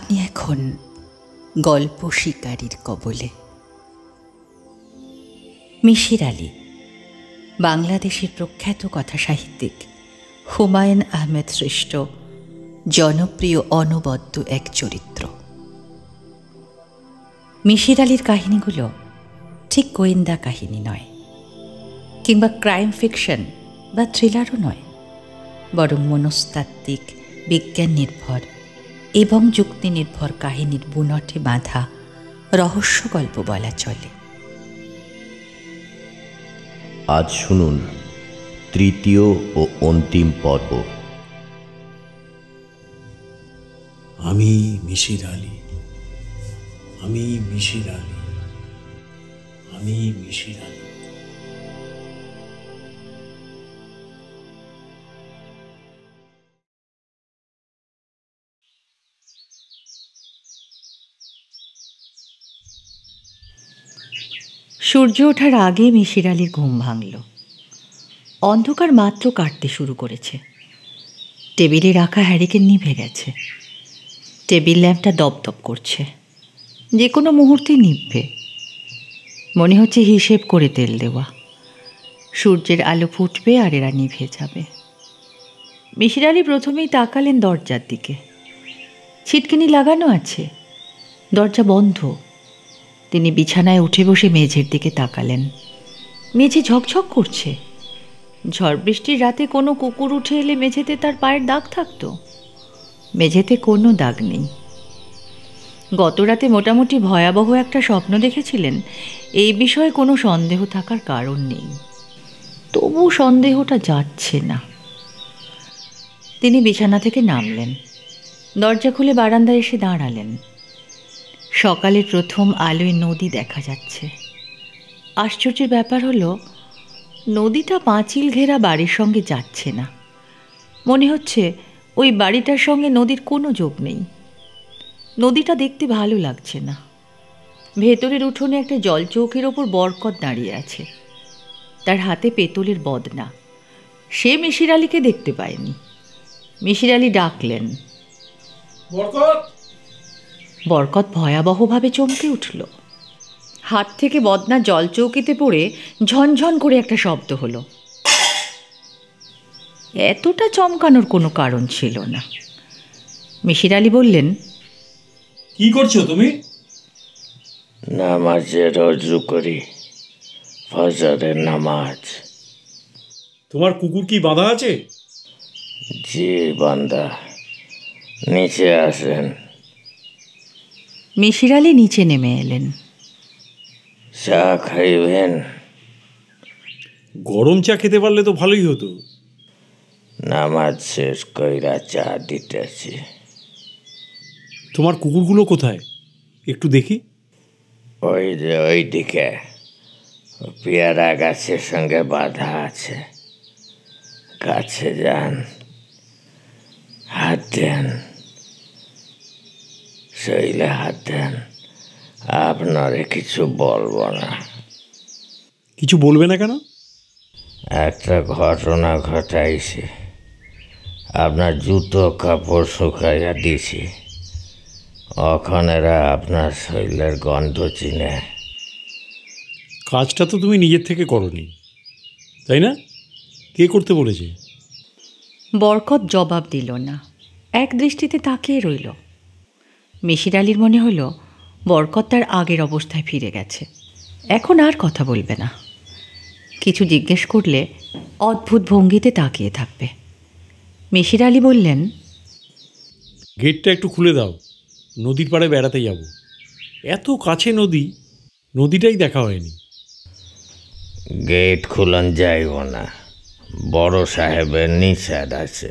আপনি এখন গল্প শিকারীর কবলে। মিশির আলী বাংলাদেশের প্রখ্যাত কথা সাহিত্যিক হুমায়ুন আহমেদ সৃষ্ট জনপ্রিয় অনবদ্য এক চরিত্র। মিশির আলীর কাহিনীগুলো ঠিক গোয়েন্দা কাহিনী নয়, কিংবা ক্রাইম ফিকশন বা থ্রিলারও নয়, বরং মনস্তাত্ত্বিক, বিজ্ঞান নির্ভর এবং যুক্তি নির্ভর কাহিনীর বুনটে বাঁধা রহস্য গল্প বলা চলে। আজ শুনুন তৃতীয় ও অন্তিম পর্ব। আমি মিশির আলী, আমি মিশির আলী, আমি মিশির আলী। সূর্য ওঠার আগে মিশির আলীর ঘুম ভাঙল। অন্ধকার মাত্র কাটতে শুরু করেছে। টেবিলে রাখা হ্যারিকেন নিভে গেছে। টেবিল ল্যাম্পটা দপদপ করছে, যে কোনো মুহূর্তেই নিভবে। মনে হচ্ছে হিসেব করে তেল দেওয়া। সূর্যের আলো ফুটবে আর এরা নিভে যাবে। মিশির আলী প্রথমেই তাকালেন দরজার দিকে। ছিটকিনি লাগানো আছে, দরজা বন্ধ। তিনি বিছানায় উঠে বসে মেঝের দিকে তাকালেন। মেঝে ঝকঝক করছে। ঝড় বৃষ্টির রাতে কোনো কুকুর উঠে এলে মেঝেতে তার পায়ের দাগ থাকত। মেঝেতে কোনো দাগ নেই। গত রাতে মোটামুটি ভয়াবহ একটা স্বপ্ন দেখেছিলেন, এই বিষয়ে কোনো সন্দেহ থাকার কারণ নেই। তবু সন্দেহটা যাচ্ছে না। তিনি বিছানা থেকে নামলেন, দরজা খুলে বারান্দায় এসে দাঁড়ালেন। সকালের প্রথম আলোয় নদী দেখা যাচ্ছে। আশ্চর্যের ব্যাপার হলো, নদীটা পাঁচিল ঘেরা বাড়ির সঙ্গে যাচ্ছে না। মনে হচ্ছে ওই বাড়িটার সঙ্গে নদীর কোনো যোগ নেই। নদীটা দেখতে ভালো লাগছে না। ভেতরের উঠোনে একটা জলচৌকির ওপর বরকত দাঁড়িয়ে আছে। তার হাতে পেতলের বদনা। সে মিশির আলীকে দেখতে পায়নি। মিশির আলী ডাকলেন, বরকত। বরকত ভয়াবহভাবে চমকে উঠল। হাত থেকে বদনা জলচৌকিতে পড়ে ঝনঝন করে একটা শব্দ হলো। এতটা চমকানোর কোনো কারণ ছিল না। মিশির আলী বললেন, কি করছো তুমি? নামাজে রজু করি, ফজরের নামাজ। তোমার কুকুর কি বাঁধা আছে? জি বান্দা, নিচে আসেন। মিশির আলী নিচে নেমে এলেন। চা খাইবেন? গরম চা খেতে পারলে তো ভালোই হতো। নামাজ শেষ কইরা চা দিতেছি। তোমার কুকুরগুলো কোথায়? একটু দেখি। ওই যে ওই দিকে পেয়ারা গাছের সঙ্গে বাঁধা আছে। কাছে যান, হাত দেন, শৈলে হাত দেন। আপনারে কিছু বলবো না। কিছু বলবে না কেন? একটা ঘটনা ঘটাইছি। আপনার জুতো কাপড় শুকাইয়া দিছি। ওখানেরা আপনার শৈলের গন্ধ চিনে। কাজটা তো তুমি নিজের থেকে করনি, তাই না? কে করতে বলেছে? বরকত জবাব দিল না, এক দৃষ্টিতে তাকিয়ে রইল। মিশির আলীর মনে হলো বরকত তার আগের অবস্থায় ফিরে গেছে। এখন আর কথা বলবে না। কিছু জিজ্ঞেস করলে অদ্ভুত ভঙ্গিতে তাকিয়ে থাকবে। মিশির আলী বললেন, গেটটা একটু খুলে দাও, নদীর পাড়ে বেড়াতে যাব। এত কাছে নদী, নদীটাই দেখা হয়নি। গেট খুলন যাইব না, বড় সাহেবের নিষেধ আছে।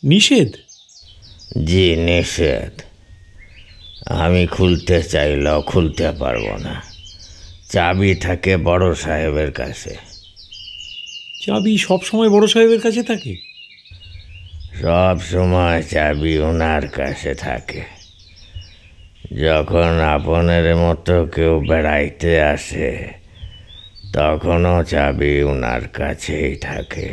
নিষেধ? জি নিষেধ। আমি খুলতে চাইলেও খুলতে পারবো না। চাবি থাকে বড় সাহেবের কাছে। চাবি সব সময় বড় সাহেবের কাছে থাকে? সব সময় চাবি ওনার কাছে থাকে। যখন আপনার মতো কেউ বেড়াইতে আসে, তখনও চাবি ওনার কাছেই থাকে।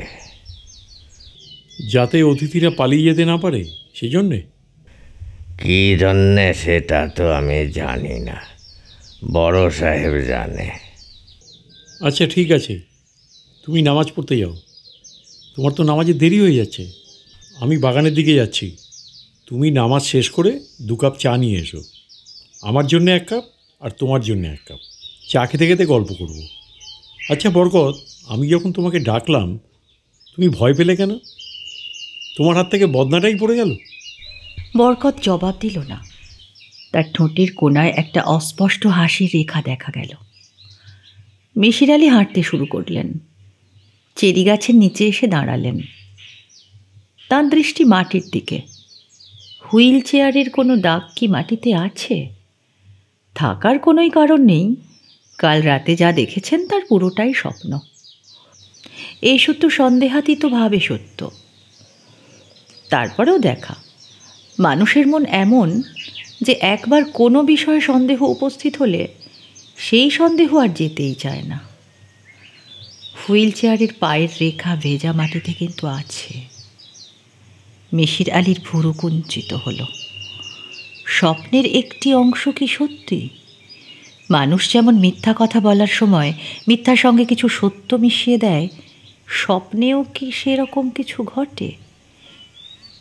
যাতে অতিথিরা পালিয়ে যেতে না পারে, সেই জন্যে? কী জন্যে সেটা তো আমি জানি না, বড় সাহেব জানে। আচ্ছা ঠিক আছে, তুমি নামাজ পড়তে যাও। তোমার তো নামাজে দেরি হয়ে যাচ্ছে। আমি বাগানের দিকে যাচ্ছি। তুমি নামাজ শেষ করে 2 কাপ চা নিয়ে এসো। আমার জন্য 1 কাপ আর তোমার জন্য 1 কাপ। চা খেতে খেতে গল্প করব। আচ্ছা বরকত, আমি যখন তোমাকে ডাকলাম তুমি ভয় পেলে কেন? তোমার হাত থেকে বদনাটাই পড়ে গেল। বরকত জবাব দিল না। তার ঠোঁটের কোণায় একটা অস্পষ্ট হাসির রেখা দেখা গেল। মিশির আলি হাঁটতে শুরু করলেন। চেরি গাছের নিচে এসে দাঁড়ালেন। তাঁর দৃষ্টি মাটির দিকে। হুইল চেয়ারের কোনো দাগ কি মাটিতে আছে? থাকার কোনোই কারণ নেই। কাল রাতে যা দেখেছেন তার পুরোটাই স্বপ্ন। এই সত্য সন্দেহাতীত ভাবে সত্য। তারপরেও দেখা, মানুষের মন এমন যে একবার কোনো বিষয়ে সন্দেহ উপস্থিত হলে সেই সন্দেহ আর যেতেই চায় না। হুইল চেয়ারের পায়ের রেখা ভেজা মাটিতে কিন্তু আছে। মিশির আলির ভুরু কুঞ্চিত হলো। স্বপ্নের একটি অংশ কি সত্যি? মানুষ যেমন মিথ্যা কথা বলার সময় মিথ্যার সঙ্গে কিছু সত্য মিশিয়ে দেয়, স্বপ্নেও কি সেরকম কিছু ঘটে?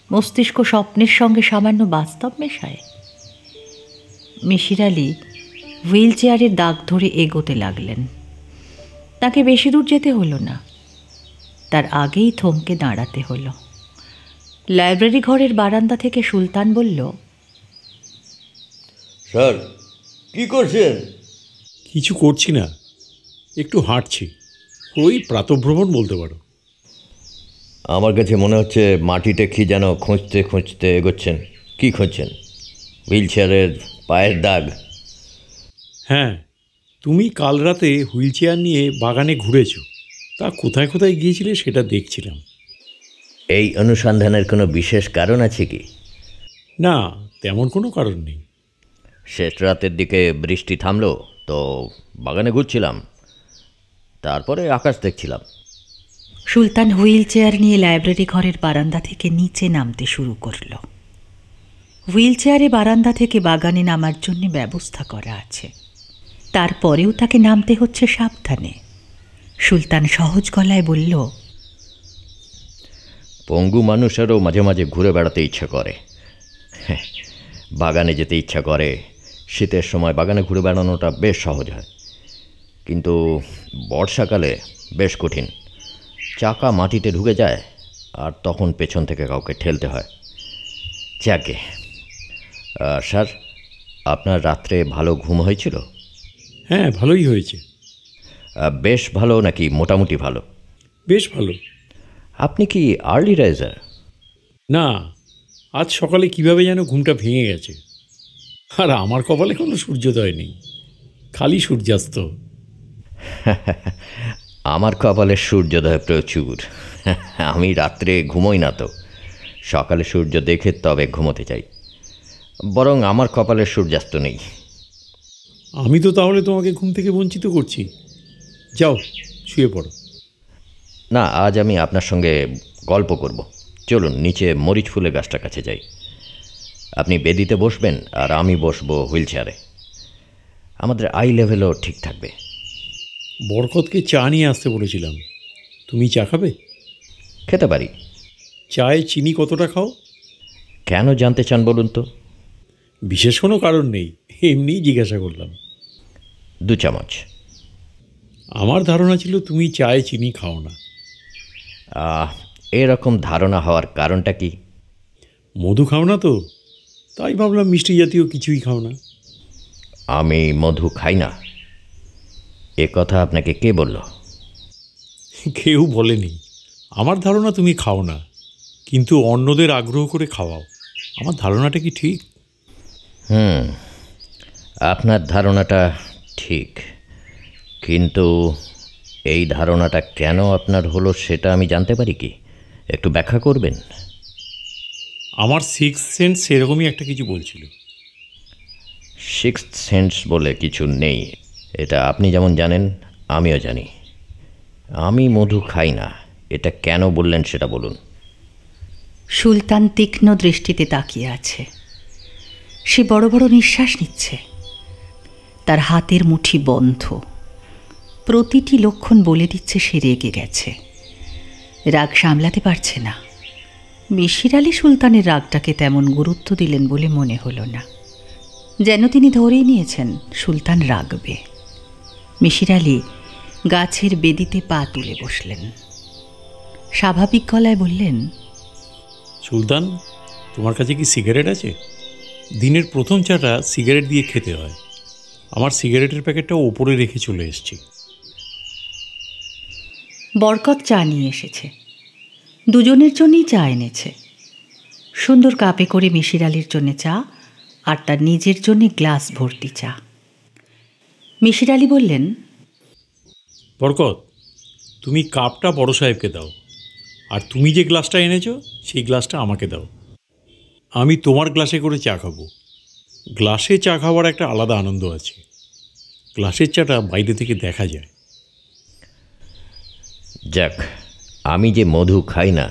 মস্তিষ্ক স্বপ্নের সঙ্গে সামান্য বাস্তব মেশায়। মিশির আলি হুইল চেয়ারের দাগ ধরে এগোতে লাগলেন। তাকে বেশি দূর যেতে হলো না। তার আগেই থমকে দাঁড়াতে হলো। লাইব্রেরি ঘরের বারান্দা থেকে সুলতান বলল, স্যার কি করছেন? কিছু করছি না, একটু হাঁটছি। ওই প্রাতঃভ্রমণ বলতে পারো। আমার কাছে মনে হচ্ছে মাটিতে কি যেন খুঁজতে খুঁজতে এগোচ্ছেন। কি খুঁজছেন? হুইল চেয়ারের পায়ের দাগ? হ্যাঁ, তুমি কাল রাতে হুইল চেয়ার নিয়ে বাগানে ঘুরেছ। তা কোথায় কোথায় গিয়েছিলে সেটা দেখছিলাম। এই অনুসন্ধানের কোনো বিশেষ কারণ আছে কি? না, তেমন কোনো কারণ নেই। শেষ রাতের দিকে বৃষ্টি থামলো তো বাগানে ঘুরছিলাম, তারপরে আকাশ দেখছিলাম। সুলতান হুইল চেয়ার নিয়ে লাইব্রেরি ঘরের বারান্দা থেকে নিচে নামতে শুরু করল। হুইল চেয়ারে বারান্দা থেকে বাগানে নামার জন্য ব্যবস্থা করা আছে। তারপরেও তাকে নামতে হচ্ছে সাবধানে। সুলতান সহজ গলায় বলল, পঙ্গু মানুষেরও মাঝে মাঝে ঘুরে বেড়াতে ইচ্ছা করে। বাগানে যেতে ইচ্ছা করে। শীতের সময় বাগানে ঘুরে বেড়ানোটা বেশ সহজ হয়, কিন্তু বর্ষাকালে বেশ কঠিন। চাকা মাটিতে ঢুকে যায় আর তখন পেছন থেকে কাউকে ঠেলতে হয়। যাকে স্যার, আপনার রাত্রে ভালো ঘুম হয়েছিল? হ্যাঁ, ভালোই হয়েছে। বেশ ভালো নাকি মোটামুটি ভালো? বেশ ভালো। আপনি কি আর্লি রাইজার? না, আজ সকালে কিভাবে যেন ঘুমটা ভেঙে গেছে। আর আমার কপালে কোনো সূর্যোদয় নেই, খালি সূর্যাস্ত। আমার কপালে সূর্যোদয় প্রচুর। আমি রাত্রে ঘুমোই না তো, সকালে সূর্য দেখে তবে ঘুমোতে চাই। বরং আমার কপালে সূর্যাস্ত নেই। আমি তো তাহলে তোমাকে ঘুম থেকে বঞ্চিত করছি। যাও, শুয়ে পড়ো। না, আজ আমি আপনার সঙ্গে গল্প করব। চলুন নিচে মরিচ ফুলের গাছটার কাছে যাই। আপনি বেদিতে বসবেন আর আমি বসবো হুইল চেয়ারে। আমাদের আই লেভেলও ঠিক থাকবে। বরকতকে চা নিয়ে আসতে বলেছিলাম, তুমি চা খাবে? খেতে পারি। চায়ে চিনি কতটা খাও? কেন জানতে চান বলুন তো? বিশেষ কোনো কারণ নেই, এমনিই জিজ্ঞাসা করলাম। 2 চামচ। আমার ধারণা ছিল তুমি চায়ে চিনি খাও না। এরকম ধারণা হওয়ার কারণটা কি? মধু খাও না তো, তাই ভাবলাম মিষ্টি জাতীয় কিছুই খাও না। আমি মধু খাই না, এ কথা আপনাকে কে বলল? কেউ বলেনি। আমার ধারণা তুমি খাও না, কিন্তু অন্যদের আগ্রহ করে খাওয়াও। আমার ধারণাটা কি ঠিক? আপনার ধারণাটা ঠিক, কিন্তু এই ধারণাটা কেন আপনার হলো সেটা আমি জানতে পারি কি? একটু ব্যাখ্যা করবেন? আমার 6th সেন্স সেরকমই একটা কিছু বলছিল। 6th সেন্স বলে কিছু নেই, এটা আপনি যেমন জানেন আমিও জানি। আমি মধু খাই না, এটা কেন বললেন সেটা বলুন। সুলতান তীক্ষ্ণ দৃষ্টিতে তাকিয়ে আছে। সে বড় বড় নিঃশ্বাস নিচ্ছে, তার হাতের মুঠি বন্ধ। প্রতিটি লক্ষণ বলে দিচ্ছে সে রেগে গেছে, রাগ সামলাতে পারছে না। মিশির আলী সুলতানের রাগটাকে তেমন গুরুত্ব দিলেন বলে মনে হলো না, যেন তিনি ধরেই নিয়েছেন সুলতান রাগবে। মিশির আলী গাছের বেদিতে পা তুলে বসলেন, স্বাভাবিক গলায় বললেন, সুলতান, তোমার কাছে কি সিগারেট আছে? দিনের প্রথম চাটা সিগারেট দিয়ে খেতে হয়। আমার সিগারেটের প্যাকেটটা ওপরে রেখে চলে এসেছি। বরকত চা নিয়ে এসেছে, দুজনের জন্যই চা এনেছে। সুন্দর কাপে করে মিশির আলীর জন্য চা আর তার নিজের জন্য গ্লাস ভর্তি চা। মিশির আলী বললেন, বরকত, তুমি কাপটা বড় সাহেবকে দাও, আর তুমি যে গ্লাসটা এনেছো সেই গ্লাসটা আমাকে দাও। আমি তোমার গ্লাসে করে চা খাবো। গ্লাসে চা খাওয়ার একটা আলাদা আনন্দ আছে। গ্লাসের চাটা বাইরে থেকে দেখা যায়। যাক, আমি যে মধু খাই না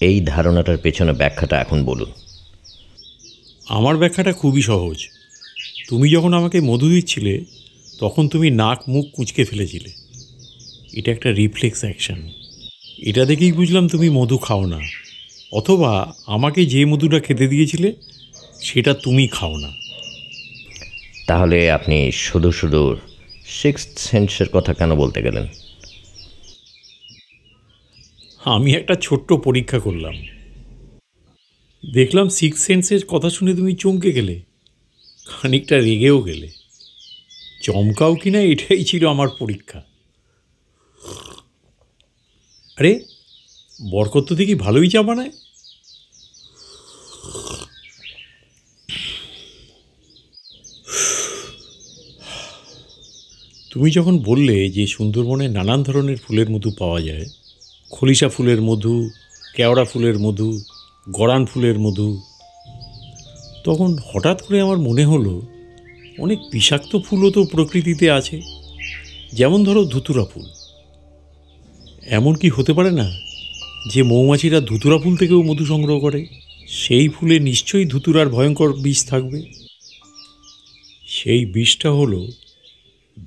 এই ধারণাটার পেছনে ব্যাখ্যাটা এখন বলুন। আমার ব্যাখ্যাটা খুবই সহজ। তুমি যখন আমাকে মধু দিচ্ছিলে তখন তুমি নাক মুখ কুঁচকে ফেলেছিলে। এটা একটা রিফ্লেক্স অ্যাকশন। এটা দেখেই বুঝলাম তুমি মধু খাও না, অথবা আমাকে যে মধুটা খেতে দিয়েছিলে সেটা তুমি খাও না। তাহলে আপনি শুধু শুধু সিক্সথ সেন্সের কথা কেন বলতে গেলেন? আমি একটা ছোট্ট পরীক্ষা করলাম। দেখলাম সিক্স সেন্সের কথা শুনে তুমি চমকে গেলে, খানিকটা রেগেও গেলে। চমকাও কিনা এটাই ছিল আমার পরীক্ষা। আরে, বরকত তো দেখি ভালোই চা বানায়। তুমি যখন বললে যে সুন্দরবনে নানান ধরনের ফুলের মধু পাওয়া যায়, খলিশা ফুলের মধু, কেওড়া ফুলের মধু, গরান ফুলের মধু, তখন হঠাৎ করে আমার মনে হলো অনেক বিষাক্ত ফুলও তো প্রকৃতিতে আছে। যেমন ধরো ধুতুরা ফুল। এমন কি হতে পারে না যে মৌমাছিরা ধুতুরা ফুল থেকেও মধু সংগ্রহ করে? সেই ফুলে নিশ্চয়ই ধুতুরার ভয়ঙ্কর বিষ থাকবে। সেই বিষটা হলো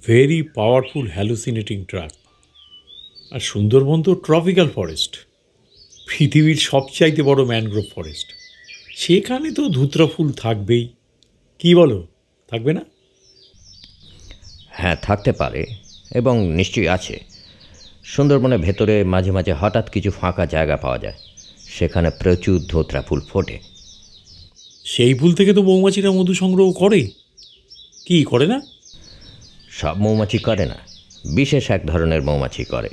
ভেরি পাওয়ারফুল হ্যালুসিনেটিং ড্রাগ। আর সুন্দরবন তো ট্রপিক্যাল ফরেস্ট, পৃথিবীর সবচাইতে বড় ম্যানগ্রোভ ফরেস্ট। সেখানে তো ধুতরা ফুল থাকবেই। কি বলো, থাকবে না? হ্যাঁ, থাকতে পারে, এবং নিশ্চয়ই আছে। সুন্দরবনের ভেতরে মাঝে মাঝে হঠাৎ কিছু ফাঁকা জায়গা পাওয়া যায়, সেখানে প্রচুর ধোতরা ফুল ফোটে। সেই ফুল থেকে তো মৌমাছিরা মধু সংগ্রহ করে, কি করে না? সব মৌমাছি করে না, বিশেষ এক ধরনের মৌমাছি করে।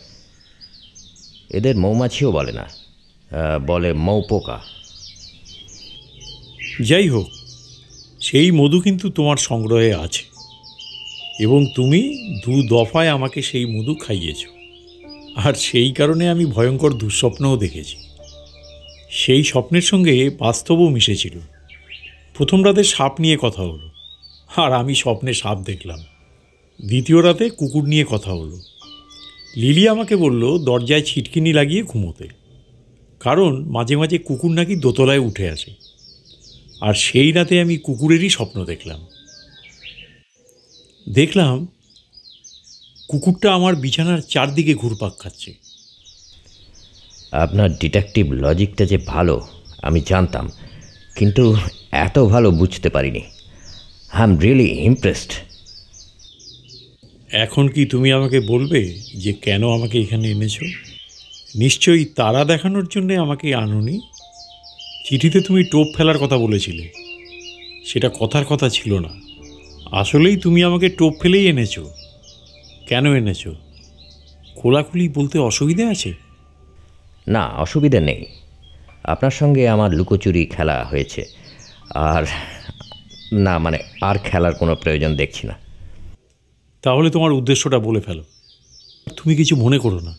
এদের মৌমাছিও বলে না, বলে মৌপোকা। যাই হোক, সেই মধু কিন্তু তোমার সংগ্রহে আছে, এবং তুমি 2 দফায় আমাকে সেই মধু খাইয়েছ। আর সেই কারণে আমি ভয়ঙ্কর দুঃস্বপ্নও দেখেছি। সেই স্বপ্নের সঙ্গে বাস্তবও মিশেছিল। প্রথম রাতে সাপ নিয়ে কথা হলো, আর আমি স্বপ্নে সাপ দেখলাম। দ্বিতীয় রাতে কুকুর নিয়ে কথা হলো। লিলি আমাকে বলল দরজায় ছিটকিনি লাগিয়ে ঘুমোতে, কারণ মাঝে মাঝে কুকুর নাকি দোতলায় উঠে আসে। আর সেই রাতে আমি কুকুরেরই স্বপ্ন দেখলাম কুকুরটা আমার বিছানার চারদিকে ঘুরপাক খাচ্ছে। আপনার ডিটেকটিভ লজিকটা যে ভালো আমি জানতাম, কিন্তু এত ভালো বুঝতে পারিনি। I am really impressed. এখন কি তুমি আমাকে বলবে যে কেন আমাকে এখানে এনেছো? নিশ্চয়ই তারা দেখানোর জন্যে আমাকে আনোনি। চিঠিতে তুমি টোপ ফেলার কথা বলেছিলে, সেটা কথার কথা ছিল না। আসলেই তুমি আমাকে টোপ ফেলেই এনেছো। কেন এনেছো? খোলাখুলি বলতে অসুবিধে আছে? না, অসুবিধা নেই। আপনার সঙ্গে আমার লুকোচুরি খেলা হয়েছে, আর না মানে আর খেলার কোনো প্রয়োজন দেখছি না। তাহলে তোমার উদ্দেশ্যটা বলে ফেলো। তুমি কিছু মনে করো না,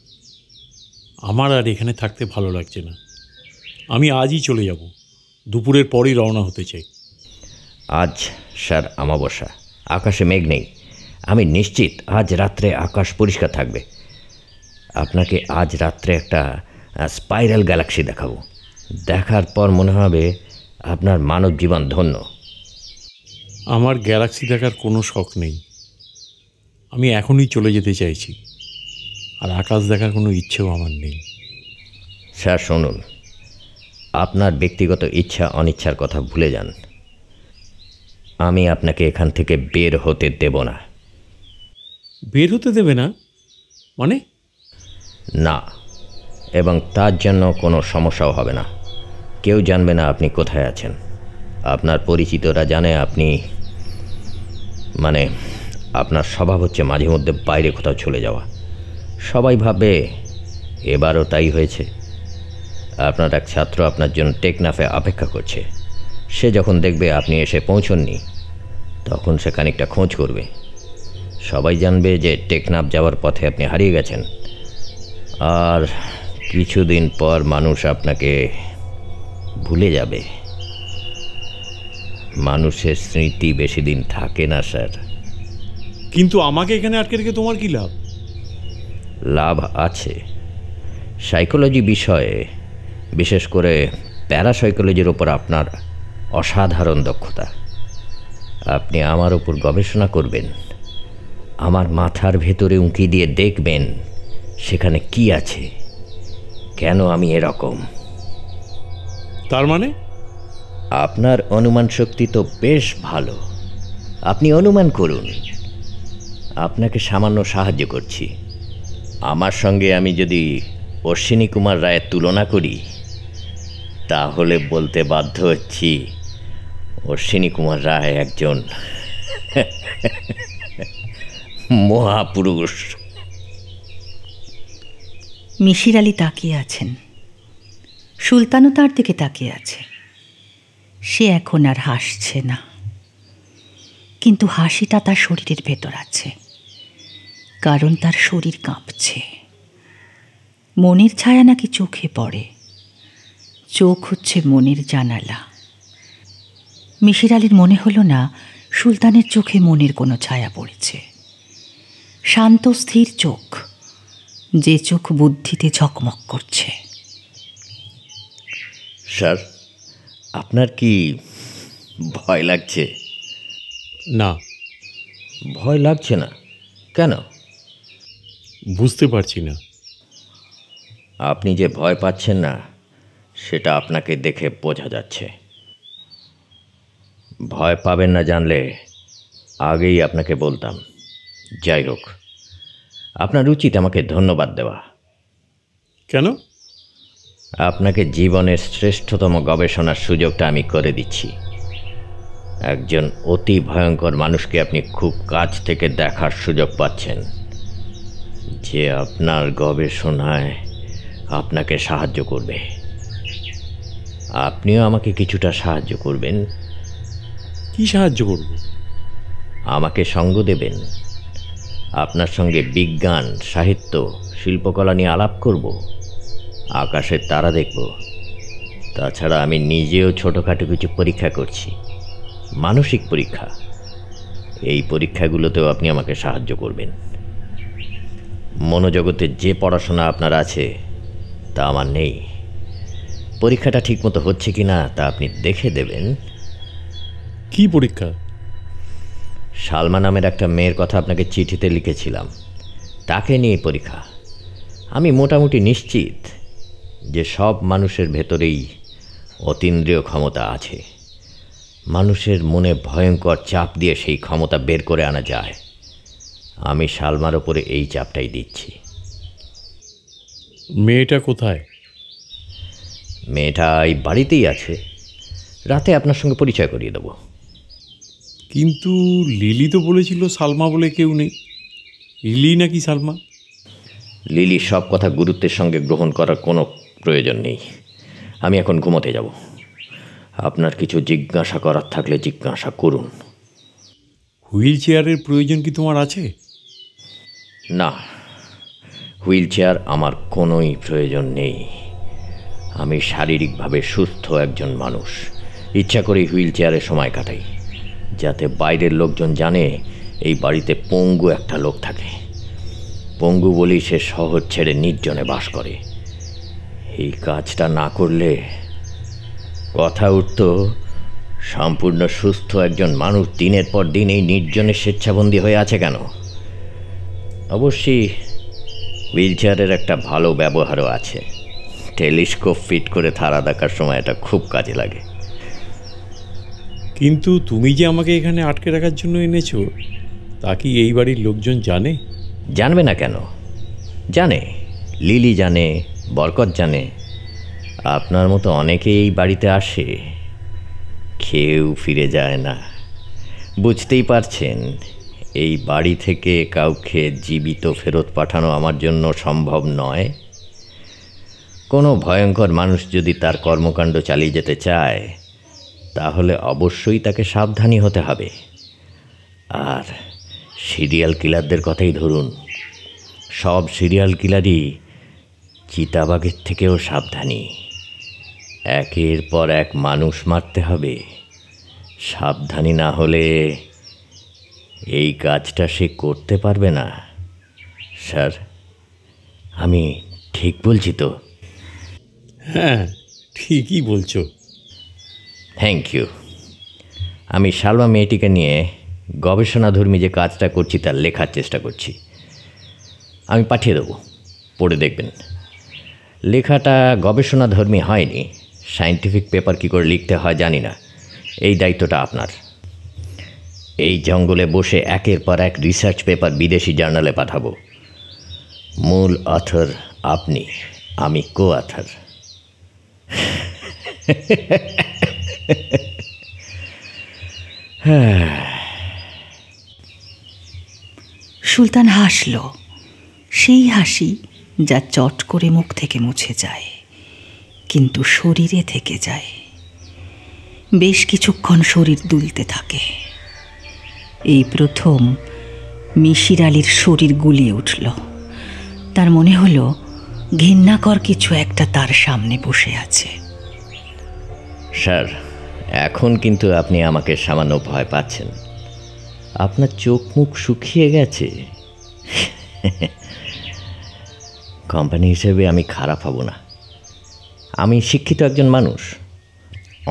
আমার আর এখানে থাকতে ভালো লাগছে না। আমি আজই চলে যাব, দুপুরের পরই রওনা হতে চাই। আজ স্যার অমাবস্যা, আকাশে মেঘ নেই। আমি নিশ্চিত আজ রাত্রে আকাশ পরিষ্কার থাকবে। আপনাকে আজ রাত্রে একটা স্পাইরাল গ্যালাক্সি দেখাবো। দেখার পর মনে হবে আপনার মানব জীবন ধন্য। আমার গ্যালাক্সি দেখার কোনো শখ নেই। আমি এখনই চলে যেতে চাইছি, আর আকাশ দেখার কোনো ইচ্ছেও আমার নেই। স্যার শুনুন, আপনার ব্যক্তিগত ইচ্ছা অনিচ্ছার কথা ভুলে যান। আমি আপনাকে এখান থেকে বের হতে দেব না। বের হতে দেবে না মানে? না, এবং তার জন্য কোনো সমস্যাও হবে না। কেউ জানবে না আপনি কোথায় আছেন। আপনার পরিচিতরা জানে আপনি, মানে আপনার স্বভাব হচ্ছে মাঝে মধ্যে বাইরে কোথাও চলে যাওয়া। সবাই ভাববে এবারও তাই হয়েছে। আপনার এক ছাত্র আপনার জন্য টেকনাফে অপেক্ষা করছে। সে যখন দেখবে আপনি এসে পৌঁছননি, তখন সে খানিকটা খোঁজ করবে। সবাই জানবে যে টেকনাফ যাওয়ার পথে আপনি হারিয়ে গেছেন। আর কিছুদিন পর মানুষ আপনাকে ভুলে যাবে। মানুষের স্মৃতি বেশি দিন থাকে না স্যার। কিন্তু আমাকে এখানে আটকে রেখে তোমার কি লাভ? লাভ আছে। সাইকোলজি বিষয়ে, বিশেষ করে প্যারাসাইকোলজির ওপর আপনার অসাধারণ দক্ষতা। আপনি আমার ওপর গবেষণা করবেন, আমার মাথার ভেতরে উঁকি দিয়ে দেখবেন সেখানে কি আছে, কেন আমি এরকম। তার মানে? আপনার অনুমান শক্তি তো বেশ ভালো। আপনি অনুমান করুন। আপনাকে সামান্য সাহায্য করছি। আমার সঙ্গে আমি যদি অশ্বিনী কুমার রায়ের তুলনা করি, তাহলে বলতে বাধ্য হচ্ছি অশ্বিনী কুমার রায় একজন মহাপুরুষ। মিশির আলি তাকিয়ে আছেন। সুলতানও তার দিকে তাকিয়ে আছে। সে এখন আর হাসছে না, কিন্তু হাসিটা তার শরীরের ভেতর আছে, কারণ তার শরীর কাঁপছে। মনের ছায়া নাকি চোখে পড়ে। চোখ হচ্ছে মনের জানালা। মিশির আলির মনে হলো না সুলতানের চোখে মনের কোনো ছায়া পড়েছে। শান্ত স্থির চোখ, যে চোখ বুদ্ধিতে ঝকমক করছে। স্যার, আপনার কি ভয় লাগছে? না। ভয় লাগছে না কেন? বুঝতে পারছি না। আপনি যে ভয় পাচ্ছেন না, সেটা আপনাকে দেখে বোঝা যাচ্ছে। ভয় পাবেন না জানলে আগেই আপনাকে বলতাম। যাই হোক, আপনার উচিত আমাকে ধন্যবাদ দেওয়া। কেন? আপনাকে জীবনের শ্রেষ্ঠতম গবেষণার সুযোগটা আমি করে দিচ্ছি। একজন অতি ভয়ঙ্কর মানুষকে আপনি খুব কাছ থেকে দেখার সুযোগ পাচ্ছেন, যে আপনার গবেষণায় আপনাকে সাহায্য করবে। আপনিও আমাকে কিছুটা সাহায্য করবেন। কি সাহায্য করব? আমাকে সঙ্গ দেবেন। আপনার সঙ্গে বিজ্ঞান, সাহিত্য, শিল্পকলা নিয়ে আলাপ করব। আকাশের তারা দেখব। তাছাড়া আমি নিজেও ছোটোখাটো কিছু পরীক্ষা করছি, মানসিক পরীক্ষা। এই পরীক্ষাগুলোতেও আপনি আমাকে সাহায্য করবেন। মনোজগতে যে পড়াশোনা আপনার আছে তা আমার নেই। পরীক্ষাটা ঠিকমতো হচ্ছে কি না তা আপনি দেখে দেবেন। কি পরীক্ষা? সালমা নামের একটা মেয়ের কথা আপনাকে চিঠিতে লিখেছিলাম, তাকে নিয়ে পরীক্ষা। আমি মোটামুটি নিশ্চিত যে সব মানুষের ভেতরেই অতীন্দ্রিয় ক্ষমতা আছে। মানুষের মনে ভয়ঙ্কর চাপ দিয়ে সেই ক্ষমতা বের করে আনা যায়। আমি সালমার ওপরে এই চাপটাই দিচ্ছি। মেয়েটা কোথায়? মেয়েটা এই বাড়িতেই আছে। রাতে আপনার সঙ্গে পরিচয় করিয়ে দেবো। কিন্তু লিলি তো বলেছিল সালমা বলে কেউ নেই। লিলি নাকি সালমা? লিলি সব কথা গুরুত্বের সঙ্গে গ্রহণ করার কোনো প্রয়োজন নেই। আমি এখন ঘুমোতে যাব। আপনার কিছু জিজ্ঞাসা করার থাকলে জিজ্ঞাসা করুন। হুইল চেয়ারের প্রয়োজন কি তোমার আছে? না, হুইল চেয়ার আমার কোনোই প্রয়োজন নেই। আমি শারীরিকভাবে সুস্থ একজন মানুষ। ইচ্ছা করেই হুইল চেয়ারে সময় কাটাই, যাতে বাইরের লোকজন জানে এই বাড়িতে পঙ্গু একটা লোক থাকে। পঙ্গু বলেই সে শহর ছেড়ে নির্জনে বাস করে। এই কাজটা না করলে কথা উঠত সম্পূর্ণ সুস্থ একজন মানুষ দিনের পর দিন এই নির্জনে স্বেচ্ছাবন্দী হয়ে আছে কেন? অবশ্যই হুইল চেয়ারের একটা ভালো ব্যবহারও আছে। টেলিস্কোপ ফিট করে তারা দেখার সময় এটা খুব কাজে লাগে। কিন্তু তুমি যে আমাকে এখানে আটকে রাখার জন্য এনেছো, তা কি এই বাড়ির লোকজন জানে? জানবে না কেন? জানে, লিলি জানে, বরকত জানে। আপনার মতো অনেকেই এই বাড়িতে আসে, কেউ ফিরে যায় না। বুঝতেই পারছেন, এই বাড়ি থেকে কাউকে জীবিত ফেরত পাঠানো আমার জন্য সম্ভব নয়। কোনো ভয়ঙ্কর মানুষ যদি তার কর্মকাণ্ড চালিয়ে যেতে চায়, তাহলে অবশ্যই তাকে সাবধানী হতে হবে। আর সিরিয়াল কিলারদের কথাই ধরুন, সব সিরিয়াল কিলারই চিতাবাঘের থেকেও সাবধানী। একের পর এক মানুষ মারতে হবে। সাবধানী না হলে এই কাজটা সে করতে পারবে না। স্যার, আমি ঠিক বলছি তো? হ্যাঁ, ঠিকই বলছো। Thank you. আমি শালমা মেয়েটিকে নিয়ে গবেষণাধর্মী যে কাজটা করছি তার লেখার চেষ্টা করছি। আমি পাঠিয়ে দেবো, পড়ে দেখবেন। লেখাটা গবেষণাধর্মী হয়নি, সায়েন্টিফিক পেপার কী করে লিখতে হয় জানি না। এই দায়িত্বটা আপনার। এই জঙ্গলে বসে একের পর এক রিসার্চ পেপার বিদেশি জার্নালে পাঠাবো। মূল অথর আপনি, আমি কো অথর। সুলতান হাসল, সেই হাসি যা চট করে মুখ থেকে মুছে যায়, কিন্তু শরীরে থেকে যায়। বেশ কিছুক্ষণ শরীর দুলতে থাকে। এই প্রথম মিশির আলীর শরীর গুলিয়ে উঠল। তার মনে হলো ঘৃণাকর কিছু একটা তার সামনে বসে আছে। স্যার, এখন কিন্তু আপনি আমাকে সামান্য ভয় পাচ্ছেন। আপনার চোখ মুখ শুকিয়ে গেছে। কোম্পানি হিসেবে আমি খারাপ হব না। আমি শিক্ষিত একজন মানুষ।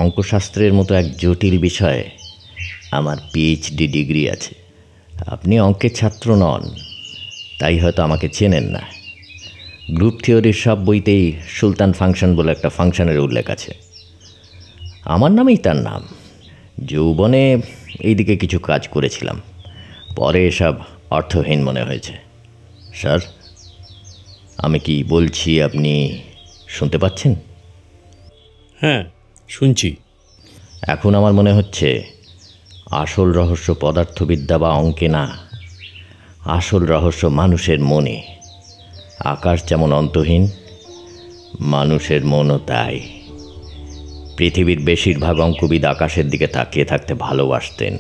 অঙ্কশাস্ত্রের মতো এক জটিল বিষয়ে আমার পিএইচডি ডিগ্রি আছে। আপনি অঙ্কের ছাত্র নন, তাই হয়তো আমাকে চেনেন না। গ্রুপ থিওরির সব বইতেই সুলতান ফাংশন বলে একটা ফাংশনের উল্লেখ আছে। আমার নামেই তার নাম। যৌবনে এইদিকে কিছু কাজ করেছিলাম, পরে এসব অর্থহীন মনে হয়েছে। স্যার, আমি কি বলছি আপনি শুনতে পাচ্ছেন? হ্যাঁ, শুনছি। এখন আমার মনে হচ্ছে আসল রহস্য পদার্থবিদ্যা বা অঙ্কে না, আসল রহস্য মানুষের মনে। আকাশ যেমন অন্তহীন, মানুষের মনও তাই। পৃথিবীর বেশিরভাগ অঙ্কবিদ আকাশের দিকে তাকিয়ে থাকতে ভালোবাসতেন।